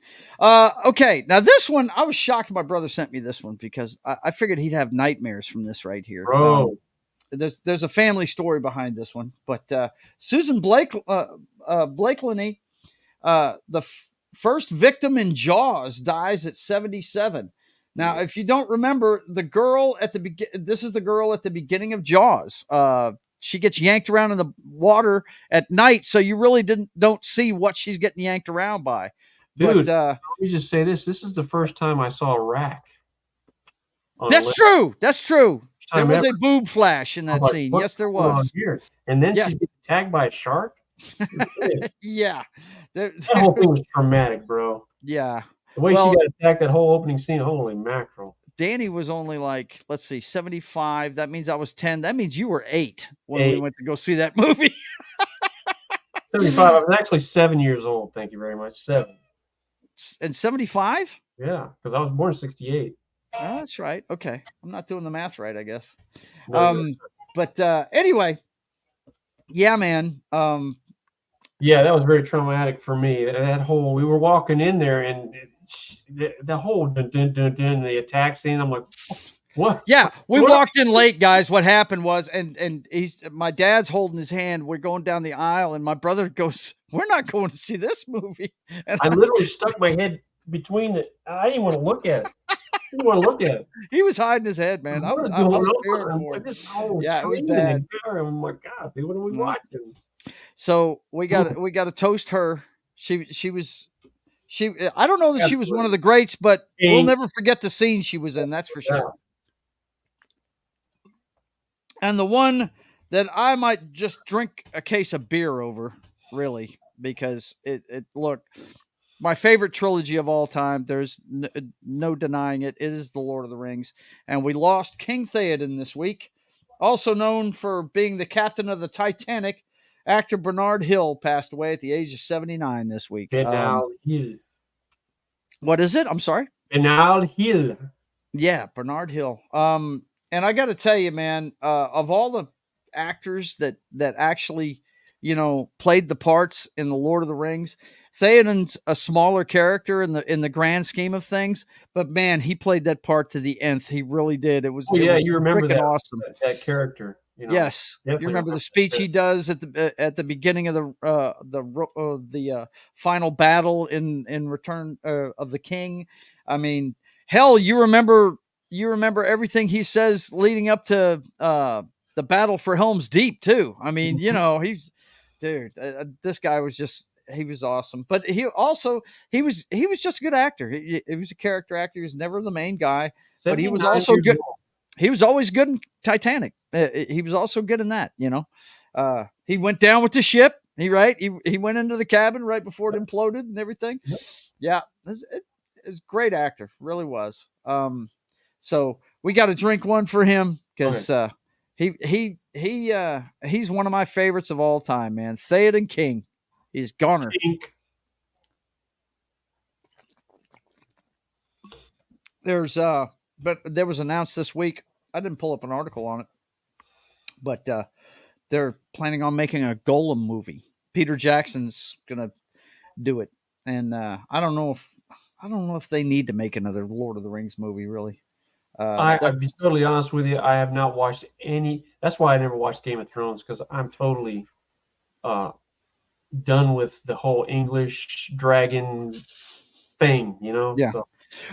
Okay, now this one, I was shocked my brother sent me this one because I figured he'd have nightmares from this right here. Bro. There's a family story behind this one, but Susan Blakeley, the first victim in Jaws, dies at 77. Now, if you don't remember, the girl this is the girl at the beginning of Jaws. She gets yanked around in the water at night, so you really don't see what she's getting yanked around by. Dude, let me just say this. This is the first time I saw a rack. That's true. There was a boob flash in that scene. Yes, there was. And then she gets attacked by a shark? Yeah. That whole thing was traumatic, bro. Yeah. The way she got attacked, that whole opening scene, holy mackerel. Danny was only like, 75. That means I was 10. That means you were 8 when we went to go see that movie. 75. I was actually 7 years old. Thank you very much. 7. And 75? Yeah, because I was born in 68. Oh, that's right. Okay. I'm not doing the math right, I guess. No, but anyway, yeah, man. Yeah, that was very traumatic for me. That whole, we were walking in there and the whole dun, dun, dun, dun, the attack scene. I'm like, What? Yeah, we What? walked in late, guys. What happened was, and my dad's holding his hand. We're going down the aisle, and my brother goes, "We're not going to see this movie." And I literally stuck my head between it. I didn't want to look at it. I didn't want to look at it. he was hiding his head, man. I What was is I going was on? fearing I'm for like him. this whole Yeah, it was screaming bad. and tearing. I'm like, God, dude, what are we watching? So we got to toast her. She I don't know that she was one of the greats, but we'll never forget the scene she was in. That's for sure. And the one that I might just drink a case of beer over, really, because it look, my favorite trilogy of all time. There's no denying it. It is The Lord of the Rings, and we lost King Theoden this week, also known for being the captain of the Titanic. Actor Bernard Hill passed away at the age of 79 this week. Bernard Hill. What is it? I'm sorry. Bernard Hill. Yeah, Bernard Hill. And I got to tell you, man, of all the actors that actually, played the parts in the Lord of the Rings, Theoden's a smaller character in the grand scheme of things, but man, he played that part to the nth. He really did. It was You remember freaking that awesome. that character. Yes, you remember the speech he does at the beginning of the final battle in Return of the King. I mean, hell, you remember everything he says leading up to the battle for Helm's Deep too. I mean, he's dude. This guy was he was awesome, but he was just a good actor. He was a character actor. He was never the main guy, but he was also good. He was always good in Titanic. He was also good in that, he went down with the ship. He went into the cabin right before it imploded and everything. Yeah. It was a great actor. Really was. So we got to drink one for him because he's one of my favorites of all time, man. Theoden King. He's goner. But there was announced this week. I didn't pull up an article on it, but they're planning on making a Golem movie. Peter Jackson's gonna do it, and I don't know if they need to make another Lord of the Rings movie. Really, I'll be totally honest with you. I have not watched any. That's why I never watched Game of Thrones, because I'm totally done with the whole English dragon thing. Yeah. So.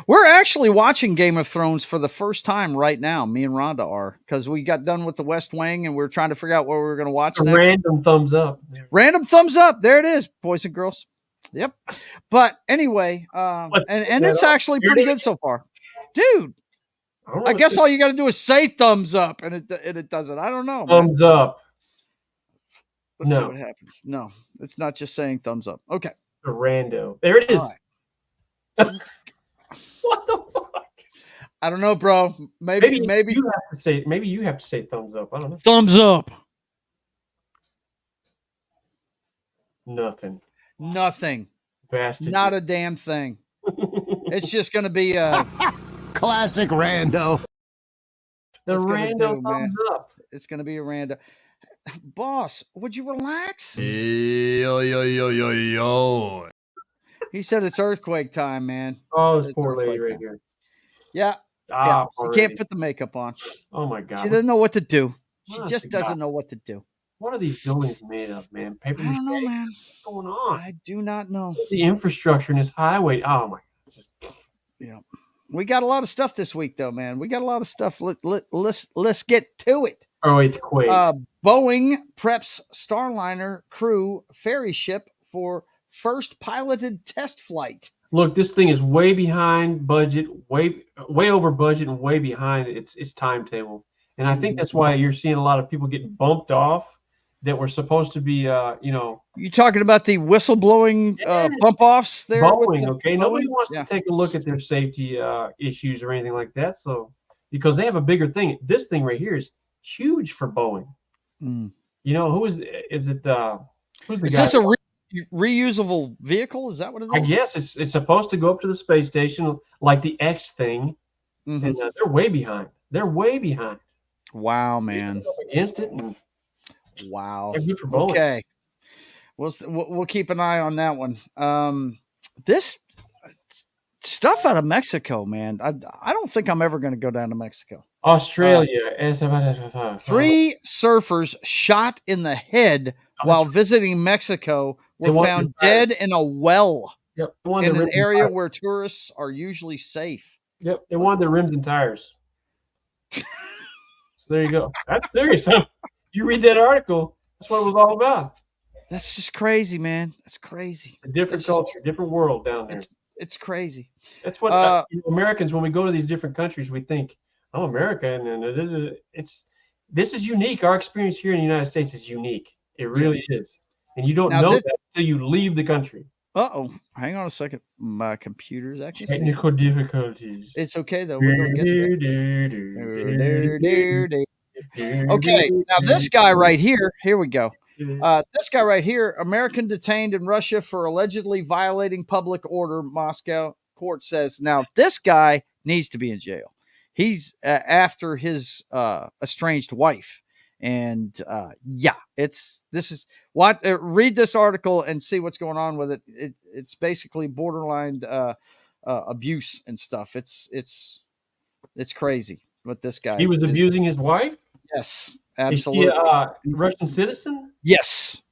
We're actually watching Game of Thrones for the first time right now. Me and Rhonda are, because we got done with the West Wing and we're trying to figure out what we were going to watch next. Random thumbs up. Random thumbs up. There it is, boys and girls. Yep. But anyway, and it's actually pretty good so far, dude. I guess all you got to do is say thumbs up, and it does it. I don't know. Thumbs up. Let's see what happens. No, it's not just saying thumbs up. Okay. A rando. There it is. Right. What the fuck? I don't know, bro. Maybe you have to say. Maybe you have to say thumbs up. I don't know. Thumbs up. Nothing. Bastard. Not a damn thing. It's just going to be a classic rando. The rando thumbs up. It's going to be a rando. Boss, would you relax? Yo. He said it's earthquake time, man. Oh, this poor lady right here. Yeah. She can't put the makeup on. Oh, my God. She doesn't know what to do. She just doesn't know what to do. What are these buildings made of, man? Paper mache? I don't know, man. What's going on? I do not know. The infrastructure in this highway. Oh, my God. Yeah. We got a lot of stuff this week, though, man. We got a lot of stuff. Let's get to it. Oh, it's quick. Boeing preps Starliner crew ferry ship for first piloted test flight. Look, this thing is way behind budget, way over budget, and way behind its timetable. And I think that's why you're seeing a lot of people getting bumped off that were supposed to be, You talking about the whistleblowing bump offs there? Boeing, okay? Nobody wants to take a look at their safety issues or anything like that. So, because they have a bigger thing. This thing right here is huge for Boeing. Who is it? Who's the guy? Is this a reusable vehicle? Is that what it is? I guess it's supposed to go up to the space station like the X thing, and they're way behind. Wow, man! Against it, and wow. Good for Boeing. Okay, we'll keep an eye on that one. stuff out of Mexico, man. I don't think I'm ever going to go down to Mexico. Australia. 3 surfers shot in the head while visiting Mexico were found dead in a well in an area where tourists are usually safe. Yep, they wanted their rims and tires. So there you go. That's serious. You read that article, that's what it was all about. That's just crazy, man. That's crazy. A different culture, different world down there. It's crazy. That's what Americans, when we go to these different countries, we think, "Oh, America," and this is unique. Our experience here in the United States is unique. It really is, and you don't know that until you leave the country. Hang on a second. My computer's actually technical difficulties. It's okay though. We're gonna get there. Okay, now this guy right here. Here we go. This guy right here, American detained in Russia for allegedly violating public order. Moscow court says now this guy needs to be in jail. He's after his estranged wife, and read this article and see what's going on with it. It's basically borderline abuse and stuff. It's crazy what this guy. He was abusing his wife. Yes. Absolutely. Is he a Russian citizen? Yes.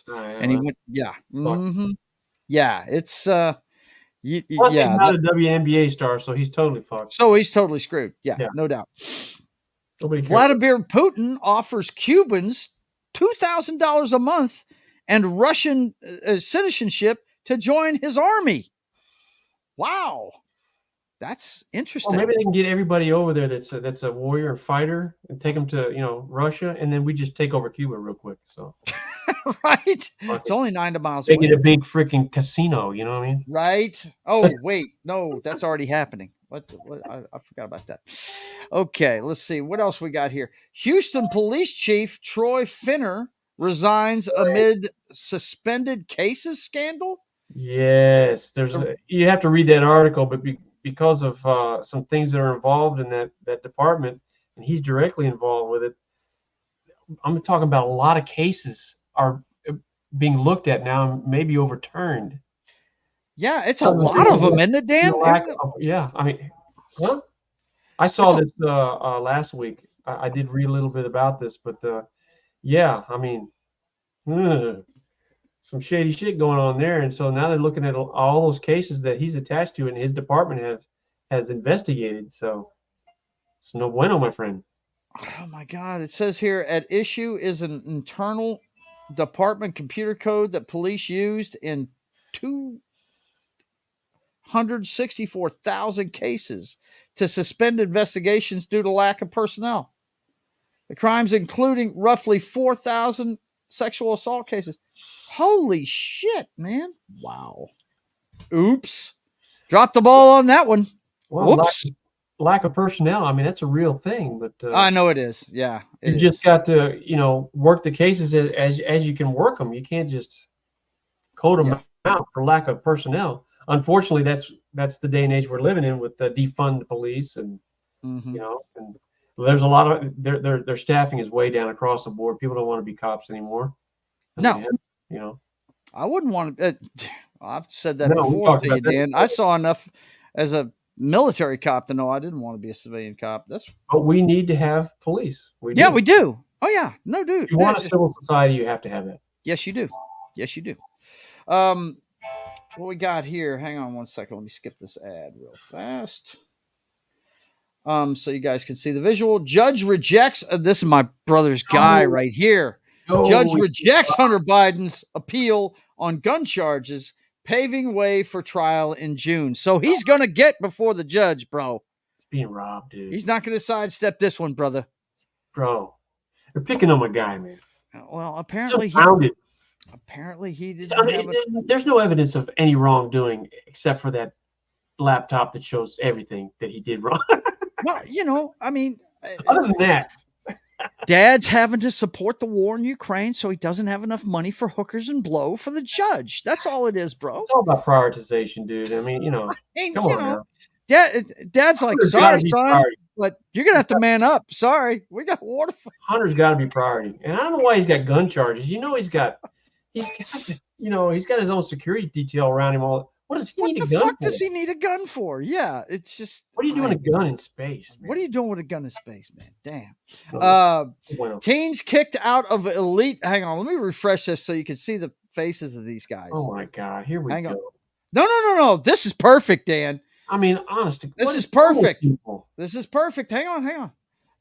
And he went. Yeah. Mm-hmm. Yeah. It's Plus, he's not a WNBA star, so he's totally fucked. So he's totally screwed. Yeah. No doubt. Vladimir Putin offers Cubans $2,000 a month and Russian citizenship to join his army. Wow. That's interesting. Well, maybe they can get everybody over there that's a warrior and fighter and take them to Russia, and then we just take over Cuba real quick. So, right? It's only 9 miles away. They get a big freaking casino. You know what I mean? Right? Oh wait, no, that's already happening. What? I forgot about that. Okay, let's see what else we got here. Houston Police Chief Troy Finner resigns amid suspended cases scandal. Yes, you have to read that article, but because of some things that are involved in that department, and he's directly involved with it. I'm talking about a lot of cases are being looked at now and maybe overturned. Yeah, it's a lot of them, isn't it, Dan? Yeah, I mean, I saw this last week. I did read a little bit about this, but yeah, I mean, some shady shit going on there, and so now they're looking at all those cases that he's attached to and his department has investigated. So it's no bueno, my friend. Oh my God! It says here at issue is an internal department computer code that police used in 264,000 cases to suspend investigations due to lack of personnel. The crimes including roughly 4,000 sexual assault cases. Holy shit, man. Wow. Oops. Dropped the ball on that one. Well, whoops. Lack of personnel. I mean, that's a real thing, but I know it is. Yeah. You just got to, work the cases as you can work them. You can't just code them out for lack of personnel. Unfortunately, that's the day and age we're living in with the defund police and and there's a lot of their staffing is way down across the board. People don't want to be cops anymore. No. I wouldn't want to. I've said that before to you, Dan. I saw enough as a military cop to know I didn't want to be a civilian cop. But we need to have police. We do. Oh yeah, no, dude. If you want a civil society, you have to have that. Yes, you do. Yes, you do. What we got here? Hang on one second. Let me skip this ad real fast. So you guys can see the visual. Judge rejects. This is my brother's guy right here. Judge rejects Hunter Biden's appeal on gun charges, paving way for trial in June. So he's going to get before the judge, bro. He's being robbed, dude. He's not going to sidestep this one, brother. Bro, they're picking on my guy, man. Well, apparently he didn't there's no evidence of any wrongdoing except for that laptop that shows everything that he did wrong. Well, I mean, other than that, Dad's having to support the war in Ukraine, so he doesn't have enough money for hookers and blow for the judge. That's all it is, bro. It's all about prioritization, dude. I mean, come on now. Dad's like, sorry, son, but you're gonna have to man up. Sorry, we got water. Hunter's got to be priority, and I don't know why he's got gun charges. He's got his own security detail around him. What What does he What need the a gun fuck for? does he need a gun for? Yeah, it's just. What are you doing a gun in space, man? What are you doing with a gun in space, man? Damn. Well, Teens kicked out of elite. Hang on, let me refresh this so you can see the faces of these guys. oh my God, here we Hang go. on. No. This is perfect, Dan. I mean, honestly, This what is wrong with perfect. people? This is perfect. Hang on.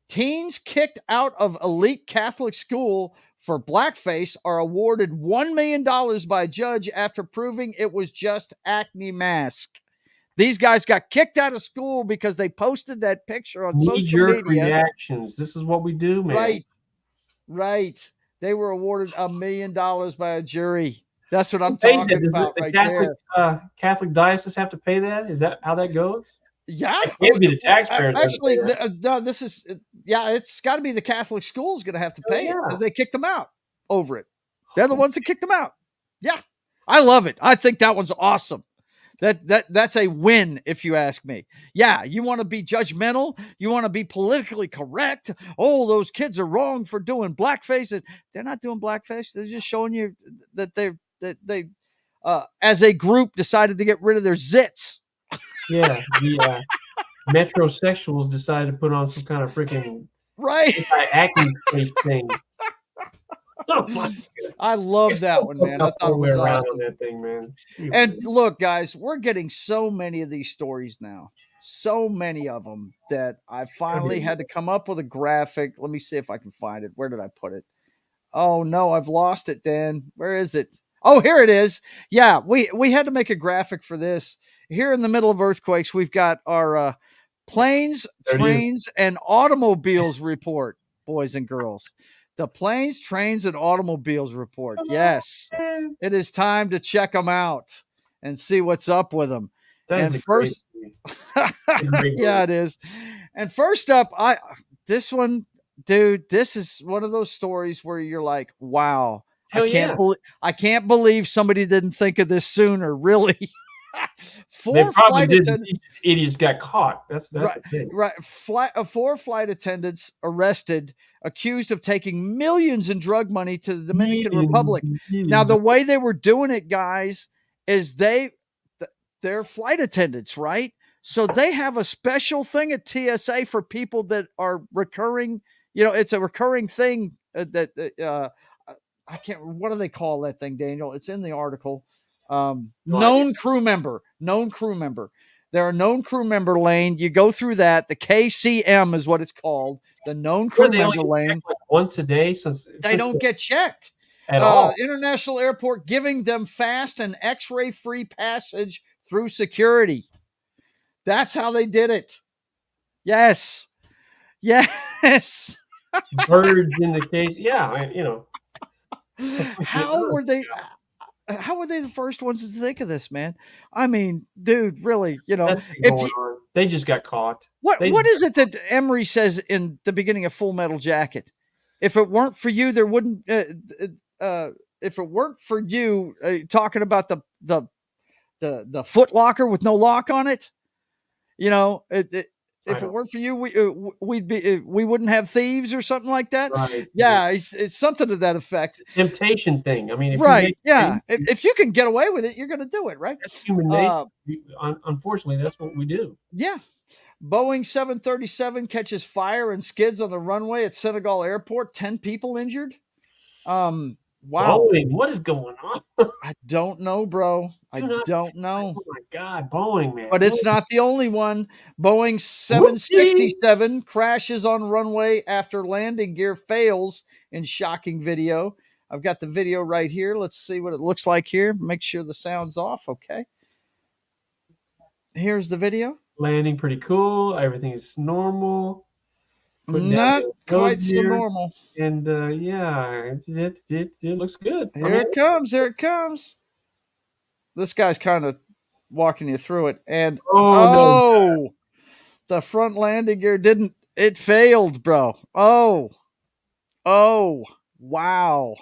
Teens kicked out of elite Catholic school for blackface are awarded $1 million by a judge after proving it was just acne mask. These guys got kicked out of school because they posted that picture on social Knee-jerk media. reactions. This is what we do, man. Right. They were awarded $1 million by a jury. That's what I'm Pays talking it. Does about the right Catholic there. Catholic diocese have to pay that? Is that how that goes? Yeah. It can't be the taxpayers. that have to Actually, pay that. no, this is, it's got to be the Catholic school's going to have to pay it yeah. because they kicked them out over it. They're the ones that kicked them out. Yeah. I love it. I think that one's awesome. That's a win, if you ask me. Yeah, you want to be judgmental, you want to be politically correct. Oh, those kids are wrong for doing blackface, and they're not doing blackface. They're just showing you that they as a group decided to get rid of their zits. Yeah, the metrosexuals decided to put on some kind of freaking Right. acne face thing. Oh my God. I love that one, man. I thought it was around awesome. on that thing, man. And look, guys, we're getting so many of these stories now. So many of them that I finally had to come up with a graphic. Let me see if I can find it. Where did I put it? Oh no, I've lost it, Dan. Where is it? Oh, here it is. Yeah, we had to make a graphic for this. Here in the middle of earthquakes, we've got our planes, trains, and automobiles report, boys and girls. The planes, trains, and automobiles report. Yes, it is time to check them out and see what's up with them. That is first, yeah, it is. And first up, this one, dude, this is one of those stories where you're like, wow, I can't believe somebody didn't think of this sooner. Really. They probably didn't. These idiots got caught. That's right. The thing. Right. 4 flight attendants arrested, accused of taking millions in drug money to the Dominican Republic. Now, the way they were doing it, guys, is they're flight attendants, right? So they have a special thing at TSA for people that are recurring. You know, it's a recurring thing I can't. What do they call that thing, Daniel? It's in the article. Known crew member. They're a known crew member lane. You go through that. The KCM is what it's called. The known crew member lane. Like once a day, since they don't get checked at all. International airport giving them fast and X-ray free passage through security. That's how they did it. Yes. Birds in the case. Yeah, you know. How were they the first ones to think of this, man? I mean, dude, really, you know, they just got caught. What is it that Emery says in the beginning of Full Metal Jacket? If it weren't for you, there wouldn't. If it weren't for you, talking about the foot locker with no lock on it, you know, if it weren't for you, we wouldn't have thieves or something like that. Right. Yeah, it's something to that effect. It's a temptation thing. I mean, if you can get away with it, you're going to do it, right? That's human nature. Unfortunately, that's what we do. Yeah. Boeing 737 catches fire and skids on the runway at Senegal Airport. 10 people injured. Wow. Boeing, what is going on? I don't know, bro. I don't know. Oh my God, Boeing, man. But it's not the only one. Boeing 767 crashes on runway after landing gear fails in shocking video. I've got the video right here. Let's see what it looks like here. Make sure the sound's off. Okay. Here's the video. Landing pretty cool. Everything's normal. Not quite so normal. And it looks good. Here it comes. This guy's kind of walking you through it. And the front landing gear it failed, bro. Oh, wow.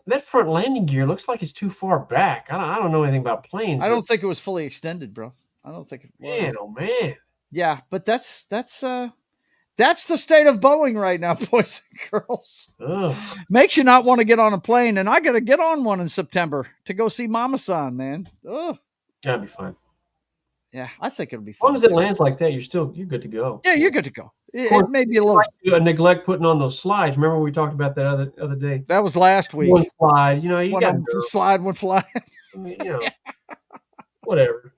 That front landing gear looks like it's too far back. I don't know anything about planes. I don't think it was fully extended, bro. I don't think it was. Man, oh man. Yeah, but that's the state of Boeing right now, boys and girls. Ugh. Makes you not want to get on a plane, and I got to get on one in September to go see Mama San, man. Ugh. That'd be fine. Yeah, I think it'll be As long fun. as it lands like that, you're good to go. Yeah, you're good to go. Of It course, may be a little. neglect putting on those slides. Remember we talked about that other day. That was last week. One slide, you One got of them slide, one fly. I mean, whatever.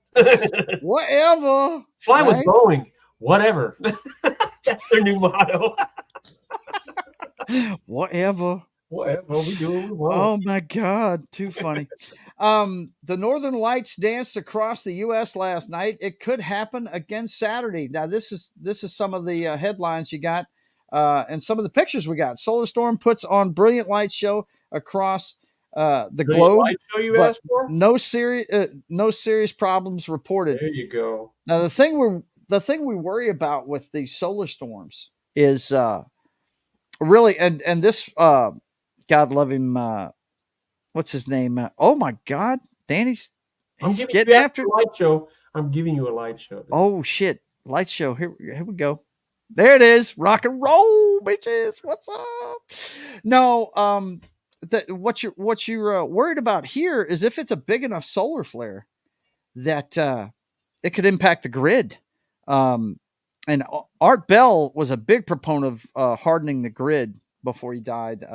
Whatever. Fly with right? Boeing. Whatever. That's their new motto. Whatever. Whatever. We do what we want. Oh my God, too funny. The Northern Lights danced across the U.S. last night. It could happen again Saturday. Now, this is some of the headlines you got, and some of the pictures we got. Solar Storm puts on brilliant light show across the globe, Light show you but asked for? no serious problems reported. There you go. Now, the thing we worry about with these solar storms is really, and this God love him. What's his name? Oh my God, Danny's getting after a light show. I'm giving you a light show. Oh shit, light show. Here we go. There it is. Rock and roll, bitches. What's up? No, what you're worried about here is if it's a big enough solar flare that it could impact the grid. And Art Bell was a big proponent of hardening the grid before he died.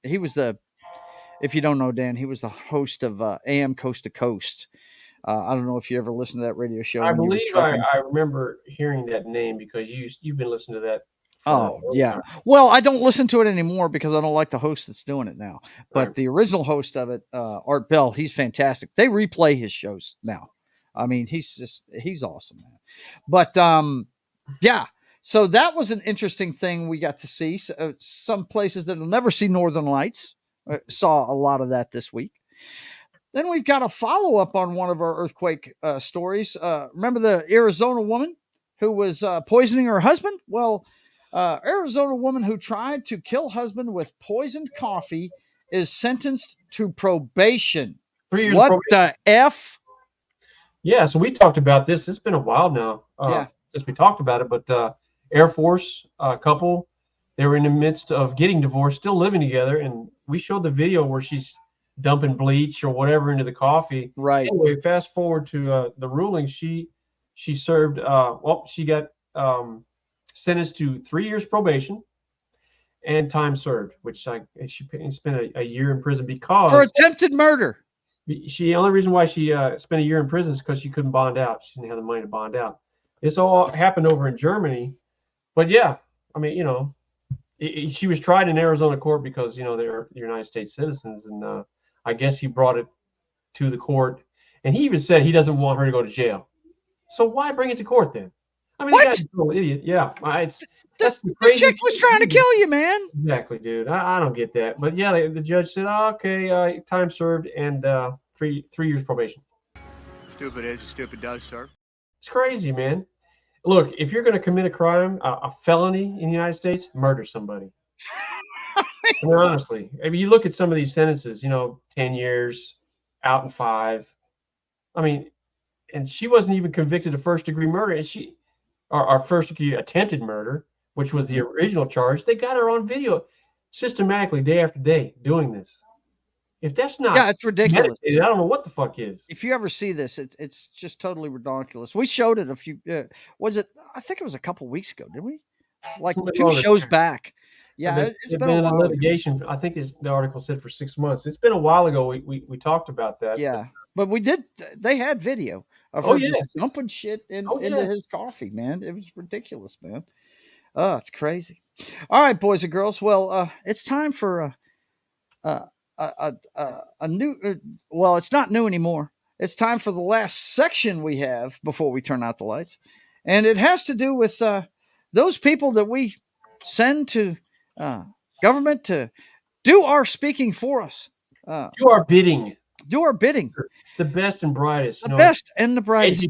He was if you don't know, Dan, he was the host of AM Coast to Coast. I don't know if you ever listened to that radio show. I believe I remember hearing that name because you've been listening to that. Oh, yeah. Well, I don't listen to it anymore because I don't like the host that's doing it now. But Right. the original host of it, Art Bell, he's fantastic. They replay his shows now. I mean, he's awesome, man. But yeah. So that was an interesting thing we got to see. Some places that will never see Northern Lights saw a lot of that this week. Then we've got a follow-up on one of our earthquake stories. Remember the Arizona woman who was poisoning her husband? Well, Arizona woman who tried to kill husband with poisoned coffee is sentenced to probation. 3 years What probation. the F? Yeah, so we talked about this. It's been a while now since we talked about it, but Air Force couple, they were in the midst of getting divorced, still living together, and we showed the video where she's dumping bleach or whatever into the coffee. Right. Anyway, fast forward to the ruling. She served. She got sentenced to 3 years probation and time served, which she spent a year in prison because for attempted murder. The only reason why she spent a year in prison is because she couldn't bond out. She didn't have the money to bond out. This all happened over in Germany, but yeah, I mean, she was tried in Arizona court because they're United States citizens, and I guess he brought it to the court, and he even said he doesn't want her to go to jail. So why bring it to court then? I mean, what? The guy's a little idiot. Yeah, that's the The crazy. chick was trying to kill you, man. Exactly, dude. I don't get that, but yeah, the judge said, okay, time served and 3 years probation. Stupid is as stupid does, sir. It's crazy, man. Look, if you're going to commit a crime, a felony in the United States, murder somebody. I mean, honestly, I mean, you look at some of these sentences, 10 years, out in 5. I mean, and she wasn't even convicted of first-degree murder, and or first-degree attempted murder, which was the original charge. They got her on video systematically, day after day, doing this. If that's not, it's ridiculous. I don't know what the fuck is. If you ever see this, it's just totally ridiculous. We showed it a few. Was it? I think it was a couple weeks ago, didn't we? Like 2 shows back. Yeah, it's been a while. Litigation. I think the article said for 6 months. It's been a while ago. We talked about that. Yeah, but we did. They had video of her just dumping shit into his coffee, man. It was ridiculous, man. Oh, it's crazy. All right, boys and girls. Well, it's time for a new. Well, it's not new anymore. It's time for the last section we have before we turn out the lights, and it has to do with those people that we send to government to do our speaking for us. Do our bidding. Do our bidding. The best and brightest. The best and the brightest.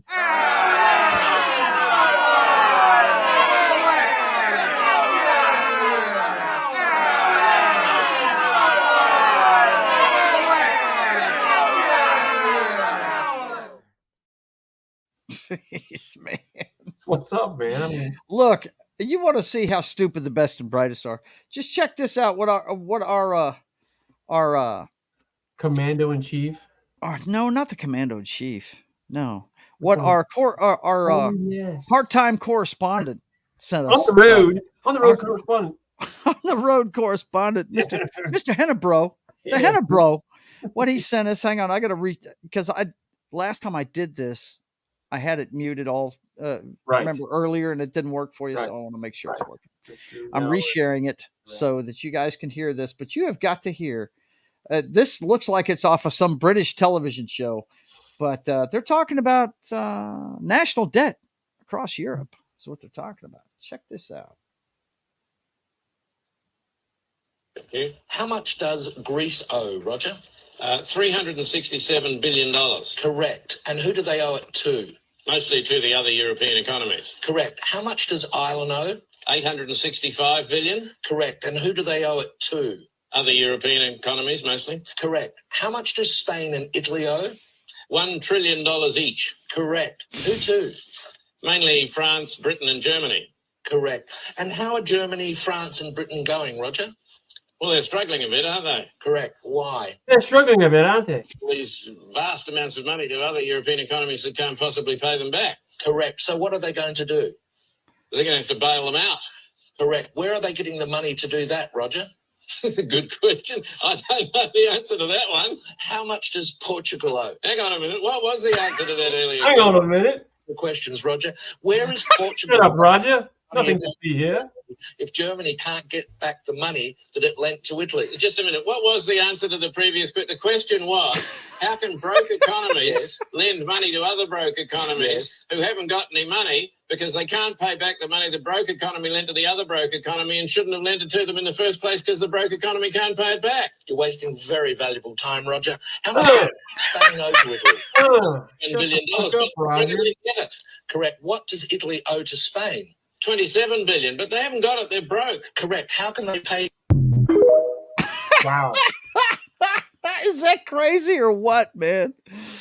Jeez, man. What's up, man? I mean, look, you want to see how stupid the best and brightest are? Just check this out. What our commando in chief? No, not the commando in chief. No. What our yes. part-time correspondent sent us. On the road correspondent. On the road correspondent, Mr. Hennebro, the Hennebro. What he sent us, hang on, I got to read, because last time I did this, I had it muted all, remember earlier, and it didn't work for you, so I want to make sure it's working. I'm resharing it so that you guys can hear this, but you have got to hear. This looks like it's off of some British television show, but they're talking about national debt across Europe. That's what they're talking about. Check this out. How much does Greece owe, Roger? $367 billion. Correct. And who do they owe it to? Mostly to the other European economies. Correct. How much does Ireland owe? $865 billion. Correct. And who do they owe it to? Other European economies, mostly. Correct. How much does Spain and Italy owe? $1 trillion each. Correct. Who to? Mainly France, Britain, and Germany. Correct. And how are Germany, France, and Britain going, Roger? Well, they're struggling a bit, aren't they? Correct. Why? They're struggling a bit, aren't they? These vast amounts of money to other European economies that can't possibly pay them back. Correct. So what are they going to do? They're going to have to bail them out. Correct. Where are they getting the money to do that, Roger? Good question. I don't know the answer to that one. How much does Portugal owe? Hang on a minute. What was the answer to that earlier? Hang on a minute. The questions, Roger. Where is Portugal? Shut up, Roger. Nothing to see here. If Germany can't get back the money that it lent to Italy. Just a minute. What was the answer to the previous bit? The question was, how can broke economies lend money to other broke economies who haven't got any money because they can't pay back the money the broke economy lent to the other broke economy and shouldn't have lent it to them in the first place because the broke economy can't pay it back? You're wasting very valuable time, Roger. How much does Spain owe to Italy? $10 billion. Where did they get it? Correct. What does Italy owe to Spain? $27 billion, but they haven't got it. They're broke. Correct. How can they pay? Wow. Is that crazy or what, man?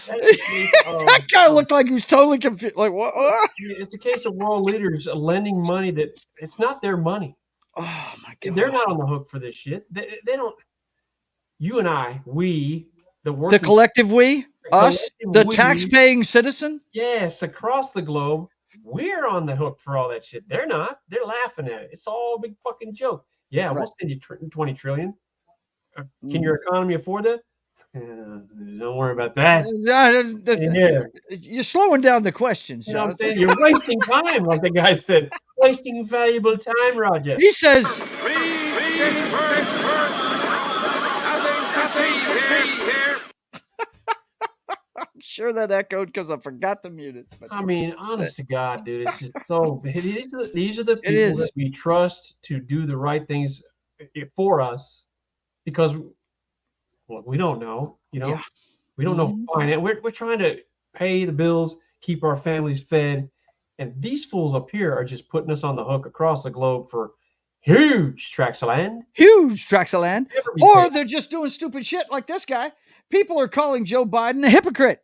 That guy looked like he was totally confused. Like, what? It's a case of world leaders lending money that it's not their money. Oh, my God. They're not on the hook for this shit. They don't. You and I, the collective we, us, the tax-paying citizen? Yes, across the globe. We're on the hook for all that shit. They're not. They're laughing at it. It's all a big fucking joke. Yeah, we'll send you 20 trillion. Can your economy afford that? Don't worry about that. You're slowing down the questions. You know what I'm saying? You're wasting time, like the guy said. Wasting valuable time, Roger. He says, I'm sure that echoed because I forgot to mute it. But. I mean, honest to God, dude, it's just so. These are the people that we trust to do the right things for us, because we don't know. You know, we don't know finance. We're trying to pay the bills, keep our families fed, and these fools up here are just putting us on the hook across the globe for huge tracts of land. Huge tracts of land, or they're just doing stupid shit like this guy. People are calling Joe Biden a hypocrite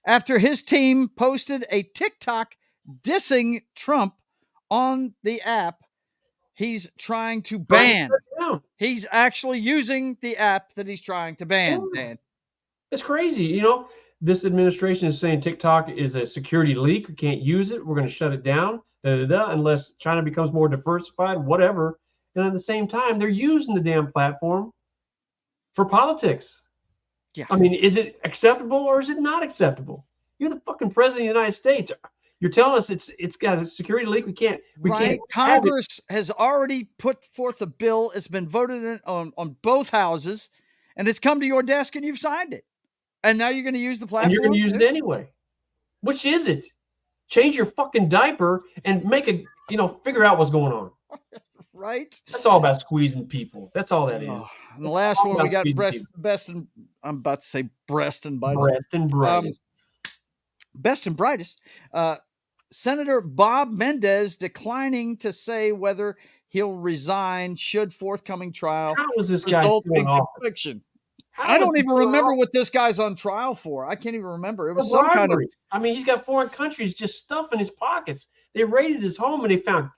after his team posted a TikTok dissing Trump on the app he's trying to ban. He's actually using the app that he's trying to ban. Dan. It's crazy. You know, this administration is saying TikTok is a security leak. We can't use it. We're going to shut it down, unless China becomes more diversified, whatever. And at the same time, they're using the damn platform for politics. Yeah. I mean, is it acceptable or is it not acceptable? You're the fucking president of the United States. You're telling us it's got a security leak. We can't. Congress has already put forth a bill. It's been voted on both houses, and it's come to your desk, and you've signed it. And now you're going to use the platform. And you're going to use it anyway. Which is it? Change your fucking diaper and figure out what's going on. Right? That's all about squeezing people. That's all that is. And the last one we got best and I'm about to say breast and brightest. Best and brightest. Senator Bob Mendez declining to say whether he'll resign should forthcoming trial. How was this guy still in office? Conviction. I don't even remember what this guy's on trial for. I can't even remember. It was some kind of. I mean, he's got foreign countries just stuff in his pockets. They raided his home and they found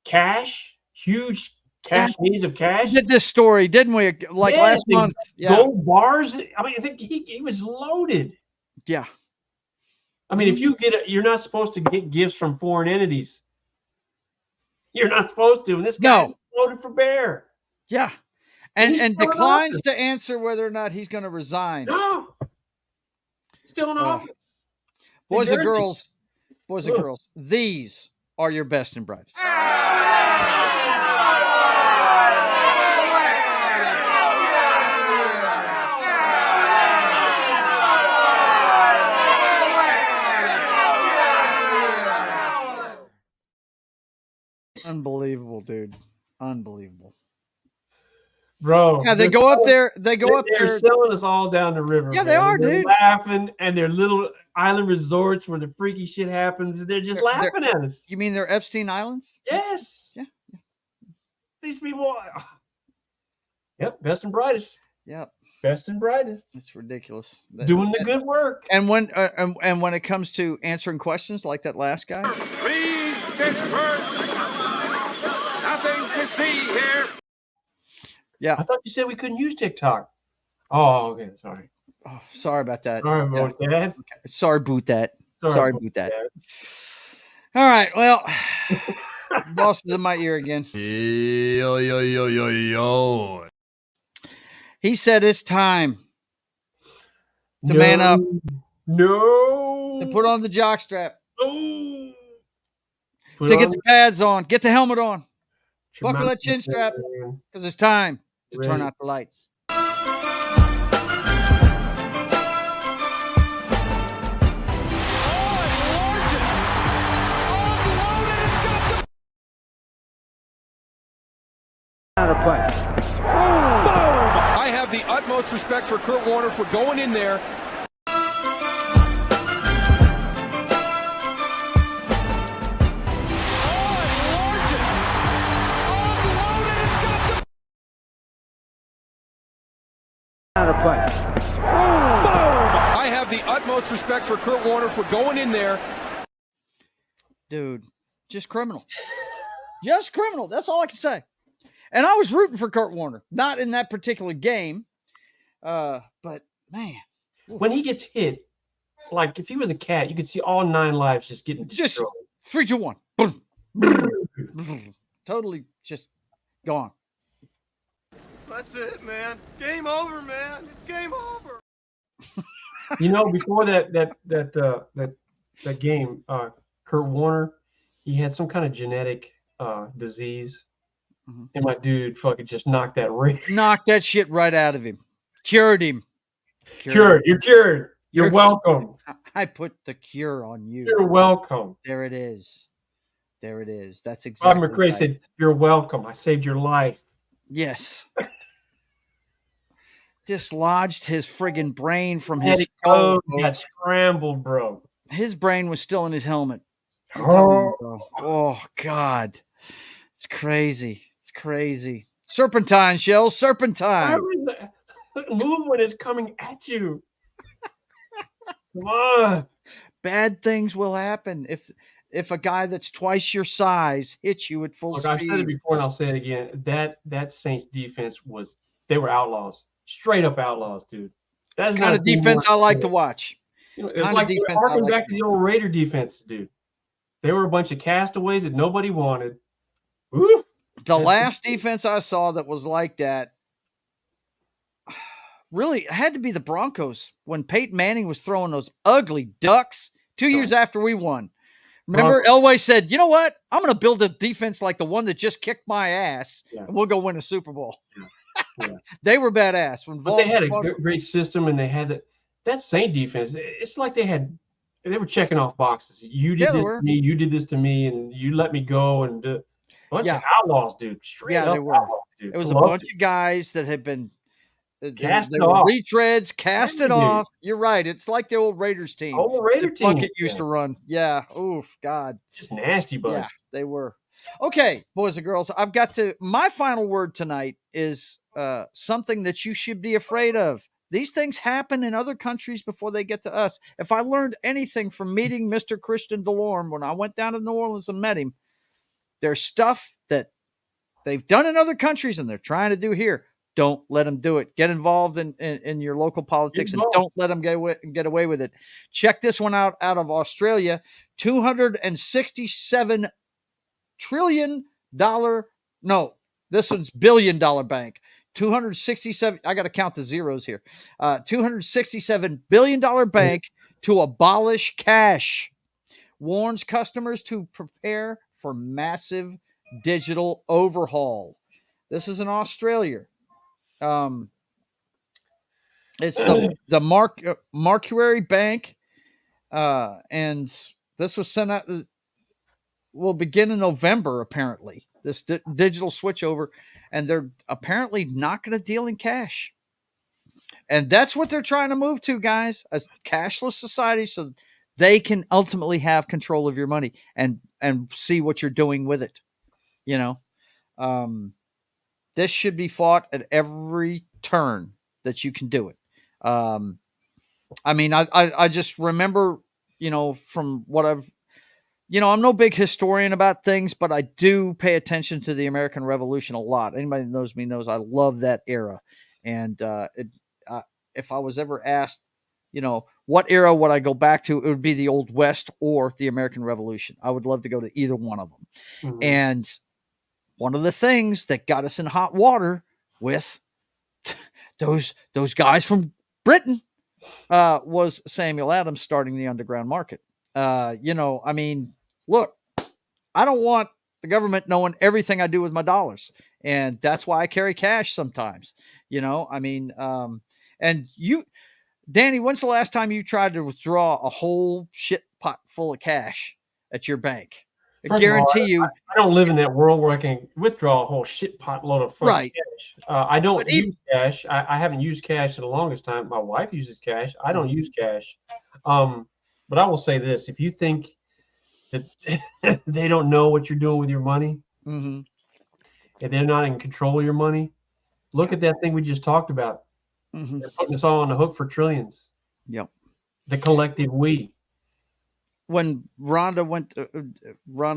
cash, huge cash needs of cash. We did this story, didn't we? Like last month. Gold bars. I mean, I think he was loaded. Yeah. I mean, if you you're not supposed to get gifts from foreign entities. You're not supposed to. And this guy voted for Bear. Yeah. And declines to answer whether or not he's going to resign. No. Still in office. Boys and girls, these are your best and brightest. Unbelievable, dude. Unbelievable. Bro. Yeah, they go up there. They're selling us all down the river. Yeah, they are, they're dude. Laughing, and their little island resorts where the freaky shit happens. They're just laughing at us. You mean they're Epstein Islands? Yes. Yeah. These people. Yep, best and brightest. Yep. Best and brightest. It's ridiculous. Doing the good work. And when it comes to answering questions like that last guy, please disperse. Nothing to see here. Yeah. I thought you said we couldn't use TikTok. Oh, okay. Sorry. Oh, sorry about that. Sorry about that. Okay. Sorry about that. Sorry about that. All right. Well, boss is in my ear again. Yo. He said it's time to man up. No. To put on the jockstrap. Oh. To get the pads on. Get the helmet on. Buckle that chin strap. Man. Because it's time to turn out the lights. I have the utmost respect for Kurt Warner for going in there. I have the utmost respect for Kurt Warner for going in there. Dude, just criminal. Just criminal. That's all I can say. And I was rooting for Kurt Warner, not in that particular game. But man, when he gets hit, like if he was a cat, you could see all 9 lives just getting destroyed. Just 3, 2, 1. Boom. Boom. Totally just gone. That's it, man. Game over, man. It's game over. You know, before that game, Kurt Warner, he had some kind of genetic disease. Mm-hmm. And my dude fucking just knocked that ring. Knocked that shit right out of him. Cured him. Cured. You're cured. You're welcome. I put the cure on you. You're welcome. There it is. There it is. That's exactly Bob McRae said, "You're welcome. I saved your life." Yes. Dislodged his friggin' brain from his skull. He got scrambled, bro. His brain was still in his helmet. Oh God. It's crazy. It's crazy. Serpentine, Shells. Serpentine. Move when it's coming at you. Come on. Bad things will happen if a guy that's twice your size hits you at full speed. I've said it before and I'll say it again. That Saints defense they were outlaws. Straight up outlaws, dude. That's the kind of defense I like to watch. You know, it's like harking back to the old Raider defenses, dude. They were a bunch of castaways that nobody wanted. Woo. The last defense I saw that was like that really had to be the Broncos when Peyton Manning was throwing those ugly ducks 2 years after we won. Remember, Elway said, "You know what? I'm going to build a defense like the one that just kicked my ass, and we'll go win a Super Bowl." Yeah. They were badass. But they had a great system, and they had that Saint defense. It's like they were checking off boxes. You did this to me, you did this to me, and you let me go. And a bunch of outlaws, dude. Straight up they were. Outlaws, dude. It was a bunch of guys that had been cast off. Retreads, cast it off. You're right. It's like the old Raiders team. Old Raider team. Plunkett used to run. Yeah. Oof. God. Just nasty bunch. Yeah, they were. Okay, boys and girls, my final word tonight is something that you should be afraid of. These things happen in other countries before they get to us. If I learned anything from meeting Mr. Christian DeLorme when I went down to New Orleans and met him, there's stuff that they've done in other countries and they're trying to do here. Don't let them do it. Get involved in your local politics and don't let them get away with it. Check this one out of Australia. $267 trillion. No, this one's $1 billion bank. 267. I got to count the zeros here. $267 billion bank to abolish cash. Warns customers to prepare for massive digital overhaul. This is in Australia. It's the Mercury Bank, and this was sent out. Will begin in November. Apparently, this digital switchover, and they're apparently not going to deal in cash. And that's what they're trying to move to, guys, a cashless society, so they can ultimately have control of your money and see what you're doing with it. You know, this should be fought at every turn that you can do it. I mean, I just remember, from what I've, I'm no big historian about things, but I do pay attention to the American Revolution a lot. Anybody that knows me knows I love that era. And if I was ever asked, what era would I go back to, it would be the Old West or the American Revolution. I would love to go to either one of them. Mm-hmm. And one of the things that got us in hot water with those guys from Britain was Samuel Adams starting the underground market. I mean, look, I don't want the government knowing everything I do with my dollars. And that's why I carry cash sometimes, I mean, and you, Danny, when's the last time you tried to withdraw a whole shit pot full of cash at your bank? I guarantee you. I don't live in that world where I can withdraw a whole shit pot load of fucking cash. I don't use cash. I haven't used cash in the longest time. My wife uses cash. I don't use cash. But I will say this: if you think that they don't know what you're doing with your money, and they're not in control of your money, look at that thing we just talked about. They're putting us all on the hook for trillions. Yep. The collective we. When Rhonda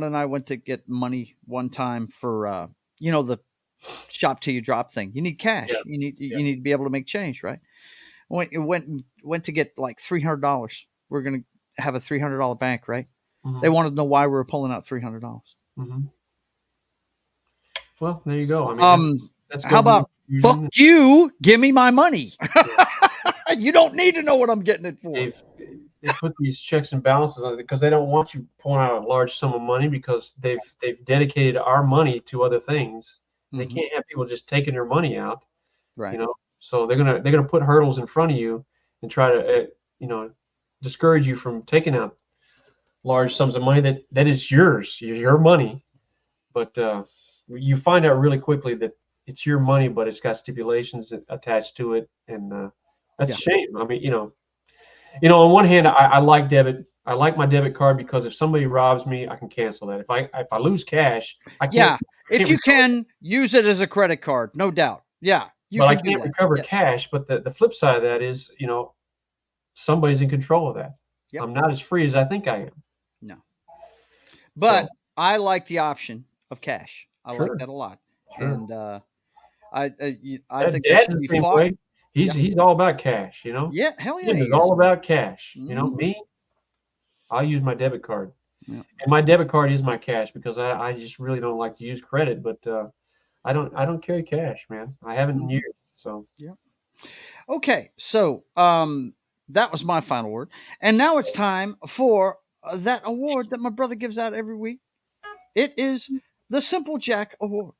and I went to get money one time for, the shop till you drop thing. You need cash. Yeah. You need to be able to make change, right? Went to get like $300. We're going to have a $300 bank, right? Mm-hmm. They wanted to know why we were pulling out $300. Mm-hmm. Well, there you go. I mean, that's how about fuck you? Give me my money. You don't need to know what I'm getting it for. They put these checks and balances on it because they don't want you pulling out a large sum of money because they've dedicated our money to other things. Mm-hmm. They can't have people just taking their money out, right? So they're gonna put hurdles in front of you and try to discourage you from taking out large sums of money that is yours, your money. But you find out really quickly that it's your money, but it's got stipulations attached to it, and that's a shame. I mean, on one hand, I like debit. I like my debit card because if somebody robs me, I can cancel that. If I lose cash, I can't. Yeah, if you can use it as a credit card, no doubt. Yeah, but I can't recover cash. But the flip side of that is, somebody's in control of that. Yep. I'm not as free as I think I am. No, but I like the option of cash. I like that a lot, and I think that should be fought. He's all about cash, Yeah, hell yeah. He's all about cash. Mm-hmm. Me, I'll use my debit card. Yeah. And my debit card is my cash because I just really don't like to use credit, but I don't carry cash, man. I haven't in years. So yeah. Okay, so that was my final word. And now it's time for that award that my brother gives out every week. It is the Simple Jack Award.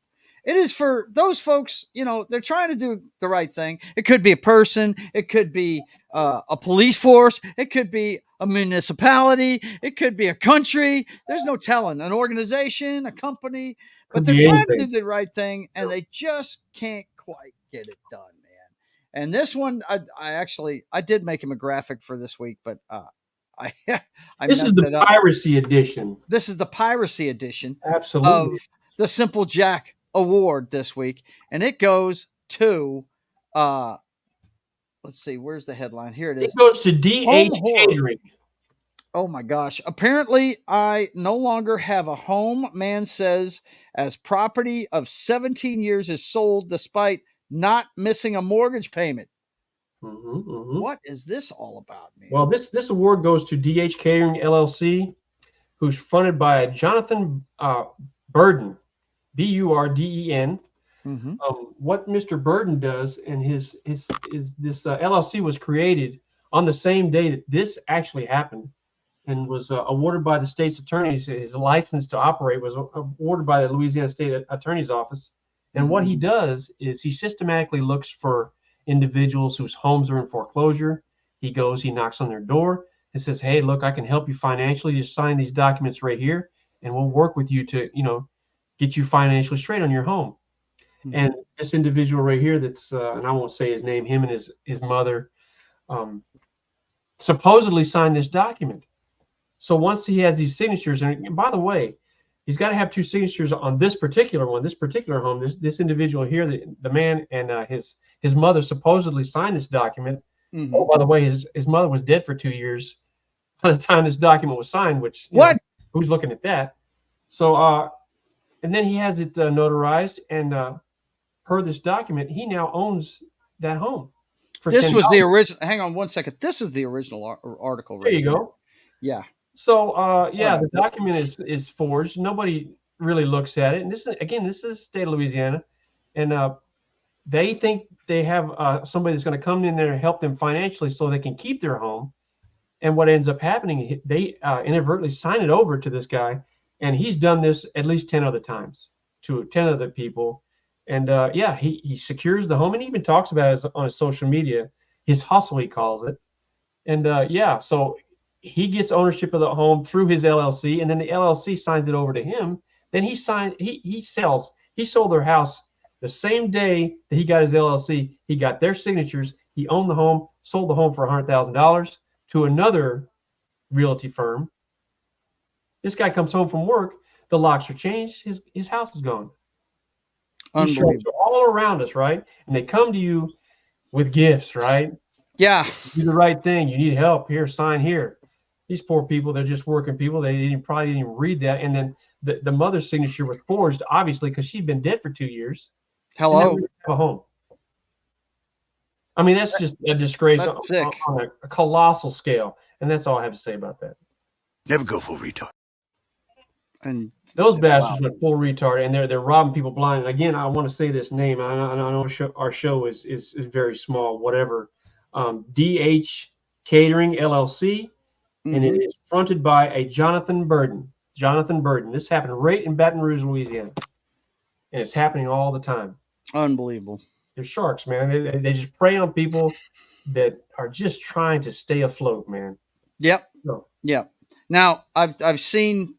It is for those folks, they're trying to do the right thing. It could be a person. It could be a police force. It could be a municipality. It could be a country. There's no telling. An organization, a company. But they're trying to do the right thing, and they just can't quite get it done, man. And this one, I did make him a graphic for this week, but this is the piracy edition. This is the piracy edition. Absolutely. Of the Simple Jack Award this week, and it goes to let's see, where's the headline? Here it is. It goes to DH Catering. Oh my gosh. Apparently I no longer have a home. Man says as property of 17 years is sold despite not missing a mortgage payment. What is this all about, man? Well, this award goes to DH Catering LLC, who's funded by Jonathan Burden, Burden. What Mr. Burden does, and his this LLC was created on the same day that this actually happened, and was awarded by the state's attorneys. His license to operate was awarded by the Louisiana State Attorney's Office. And what he does is he systematically looks for individuals whose homes are in foreclosure. He knocks on their door and says, "Hey, look, I can help you financially. Just sign these documents right here, and we'll work with you to, get you financially straight on your home." And this individual right here, that's and I won't say his name, him and his mother, supposedly signed this document. So once he has these signatures, and by the way, he's got to have 2 signatures on this particular one, this particular home. This individual here, the man and his mother supposedly signed this document. Oh, by the way, his mother was dead for 2 years by the time this document was signed. Which who's looking at that? So and then he has it notarized, and per this document, he now owns that home. This was the original. Hang on one second. This is the original article. There you go. Yeah. So the document is forged. Nobody really looks at it. And this is the state of Louisiana, and they think they have somebody that's going to come in there and help them financially so they can keep their home. And what ends up happening, they inadvertently sign it over to this guy, and he's done this at least 10 other times to 10 other people. And he secures the home, and he even talks about it on his social media. His hustle, he calls it. And so he gets ownership of the home through his LLC, and then the LLC signs it over to him. Then he sold their house the same day that he got his LLC. He got their signatures. He owned the home, sold the home for $100,000 to another realty firm. This guy comes home from work. The locks are changed. His house is gone. These shows are all around us, right? And they come to you with gifts, right? Yeah. Do the right thing. You need help. Here, sign here. These poor people, they're just working people. They probably didn't even read that. And then the mother's signature was forged, obviously, because she'd been dead for 2 years. Hello. Have a home. I mean, that's just a disgrace on a colossal scale. And that's all I have to say about that. Never go full retard. And those bastards went full retard, and they're robbing people blind. And again, I want to say this name. I know our show is very small. Whatever, DH Catering LLC, and it is fronted by a Jonathan Burden. Jonathan Burden. This happened right in Baton Rouge, Louisiana, and it's happening all the time. Unbelievable. They're sharks, man. They just prey on people that are just trying to stay afloat, man. Yep. So. Yep. Now I've seen.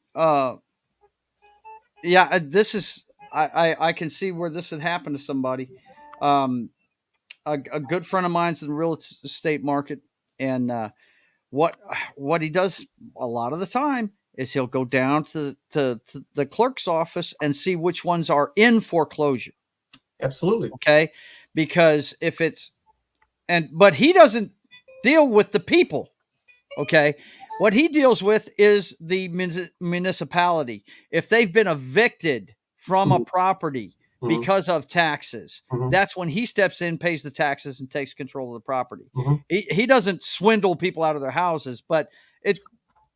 This is I can see where this had happened to somebody. A good friend of mine's in the real estate market, and what he does a lot of the time is he'll go down to the clerk's office and see which ones are in foreclosure. Absolutely. Okay, because but he doesn't deal with the people. Okay. What he deals with is the municipality. If they've been evicted from a property because of taxes, that's when he steps in, pays the taxes, and takes control of the property. He doesn't swindle people out of their houses, but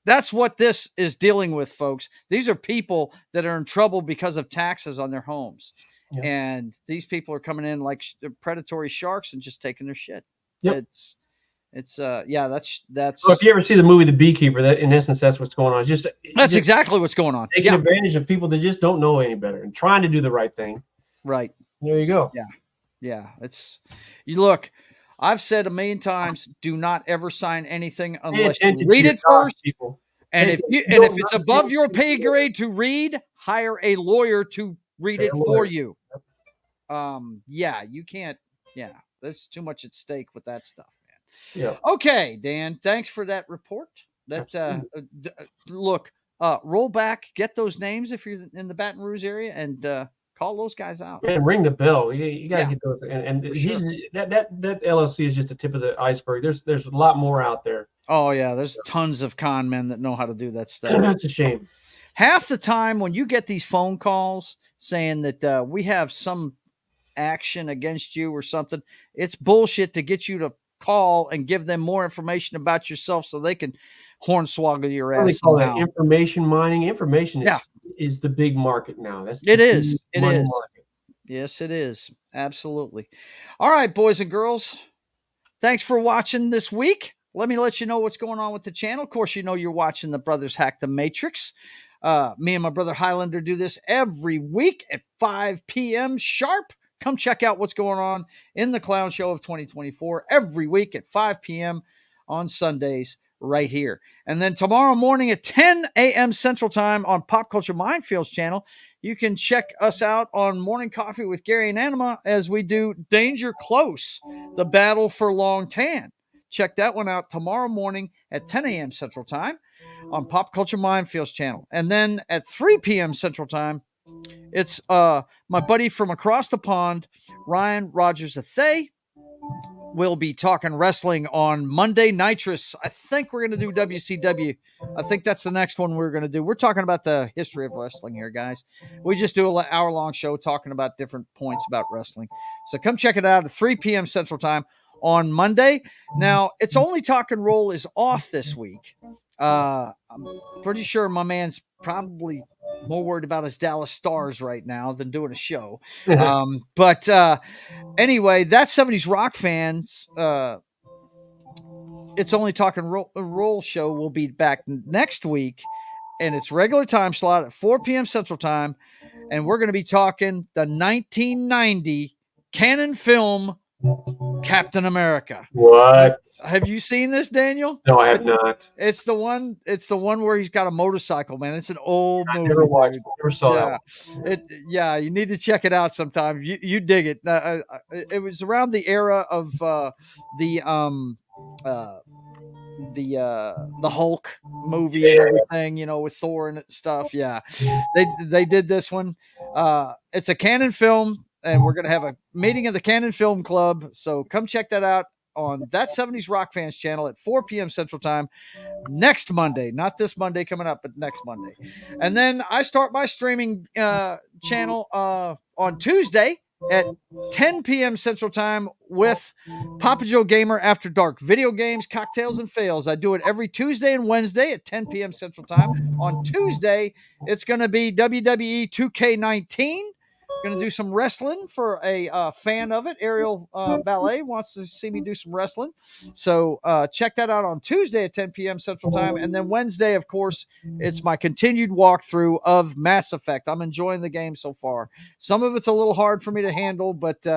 that's what this is dealing with, folks. These are people that are in trouble because of taxes on their homes. Yeah. And these people are coming in like predatory sharks and just taking their shit. Yep. That's. So if you ever see the movie The Beekeeper, that in essence that's what's going on. That's exactly what's going on. Taking advantage of people that just don't know any better and trying to do the right thing. Right. There you go. Yeah. You look. I've said a million times: do not ever sign anything unless you read it first. People. And if it's above your pay grade to read, hire a lawyer to read it for you. You can't. Yeah, there's too much at stake with that stuff. Yeah. Okay, Dan. Thanks for that report. Look, roll back, get those names if you're in the Baton Rouge area, and call those guys out. And ring the bell. You got to get those. And that LLC is just the tip of the iceberg. There's a lot more out there. Oh yeah, there's tons of con men that know how to do that stuff. That's a shame. Half the time when you get these phone calls saying that we have some action against you or something, it's bullshit to get you to call and give them more information about yourself so they can hornswoggle your ass. What do they call somehow. that? Information mining. Information Yeah. is the big market now. That's It the is. big It money is. market. Yes, it is. Absolutely. All right, boys and girls. Thanks for watching this week. Let me let you know what's going on with the channel. Of course, you know you're watching the Brothers Hack the Matrix. Me and my brother Hylunder do this every week at 5 p.m. sharp. Come check out what's going on in the Clown Show of 2024 every week at 5 p.m. on Sundays right here. And then tomorrow morning at 10 a.m. Central Time on Pop Culture Minefields channel, you can check us out on Morning Coffee with Gary and Anima as we do Danger Close, the battle for Long Tan. Check that one out tomorrow morning at 10 a.m. Central Time on Pop Culture Minefields channel. And then at 3 p.m. Central Time, it's my buddy from across the pond, Ryan Rogers Athay. We'll be talking wrestling on Monday Nitrous. I think we're going to do WCW. I think that's the next one we're going to do. We're talking about the history of wrestling here, guys. We just do an hour-long show talking about different points about wrestling. So come check it out at 3 p.m. Central Time on Monday. Now, It's Only Talk and Roll is off this week. I'm pretty sure my man's probably more worried about his Dallas Stars right now than doing a show. But anyway, that 70s Rock fans, It's Only Talking Roll show will be back next week, and it's regular time slot at 4 p.m. Central Time, and we're going to be talking the 1990 canon film Captain America. What? Have you seen this, Daniel? No, I have not. It's the one where he's got a motorcycle, man. It's an old movie. Never watched it. Never saw that one. Yeah, you need to check it out sometime. You dig it. It was around the era of the Hulk movie and everything, you know, with Thor and stuff. Yeah, they did this one. It's a canon film, and we're gonna have a meeting of the Canon Film Club. So come check that out on That 70s Rock Fans channel at 4 p.m. Central Time next Monday. Not this Monday coming up, but next Monday. And then I start my streaming channel on Tuesday at 10 p.m. Central Time with Papa Joe Gamer After Dark. Video games, cocktails, and fails. I do it every Tuesday and Wednesday at 10 p.m. Central Time. On Tuesday, it's going to be WWE 2K19. Going to do some wrestling for a fan of it. Ariel Ballet wants to see me do some wrestling. So check that out on Tuesday at 10 p.m. Central Time. And then Wednesday, of course, it's my continued walkthrough of Mass Effect. I'm enjoying the game so far. Some of it's a little hard for me to handle, but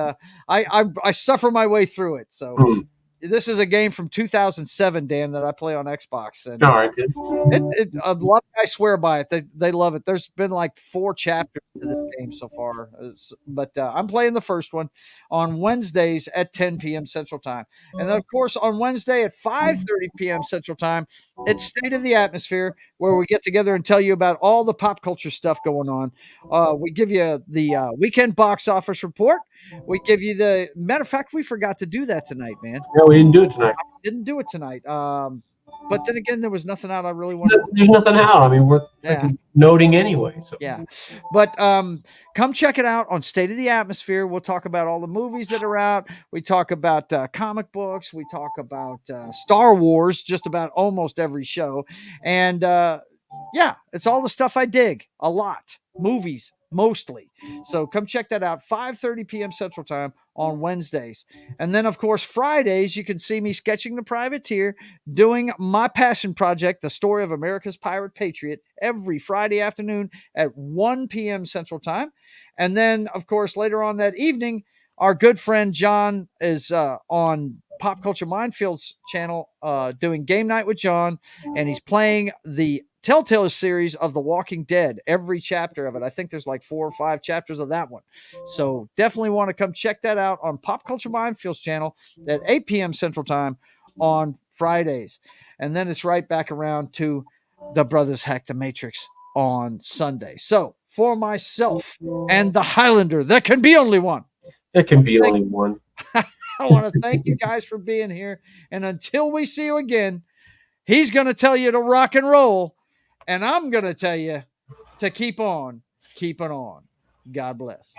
I suffer my way through it. So this is a game from 2007, Dan, that I play on Xbox. And all right, a lot of guys swear by it. They love it. There's been like 4 chapters to this game so far. But I'm playing the first one on Wednesdays at 10 p.m. Central Time. And then, of course, on Wednesday at 5:30 p.m. Central Time, it's State of the Atmosphere, where we get together and tell you about all the pop culture stuff going on. We give you the weekend box office report. We give you the matter of fact, we forgot to do that tonight, man. No, we didn't do it tonight. Didn't do it tonight. But then again, there was nothing out I really wanted. There's nothing out. I mean, we're noting anyway. So yeah, but come check it out on State of the Atmosphere. We'll talk about all the movies that are out. We talk about comic books. We talk about Star Wars. Just about almost every show, and yeah, it's all the stuff I dig a lot. Movies mostly. So come check that out. 5:30 p.m. Central Time on Wednesdays. And then, of course, Fridays, you can see me sketching the Privateer, doing my passion project, the story of America's Pirate Patriot, every Friday afternoon at 1 p.m. Central Time. And then, of course, later on that evening, our good friend John is on Pop Culture Minefields channel doing Game Night with John, and he's playing the Telltale series of The Walking Dead, every chapter of it. I think there's like 4 or 5 chapters of that one. So definitely want to come check that out on Pop Culture Minefields channel at 8 p.m. Central Time on Fridays. And then it's right back around to the Brothers Hack the Matrix on Sunday. So for myself and the Hylunder, there can be only one. There can be only one. I want to thank you guys for being here. And until we see you again, he's going to tell you to rock and roll. And I'm going to tell you to keep on keeping on. God bless.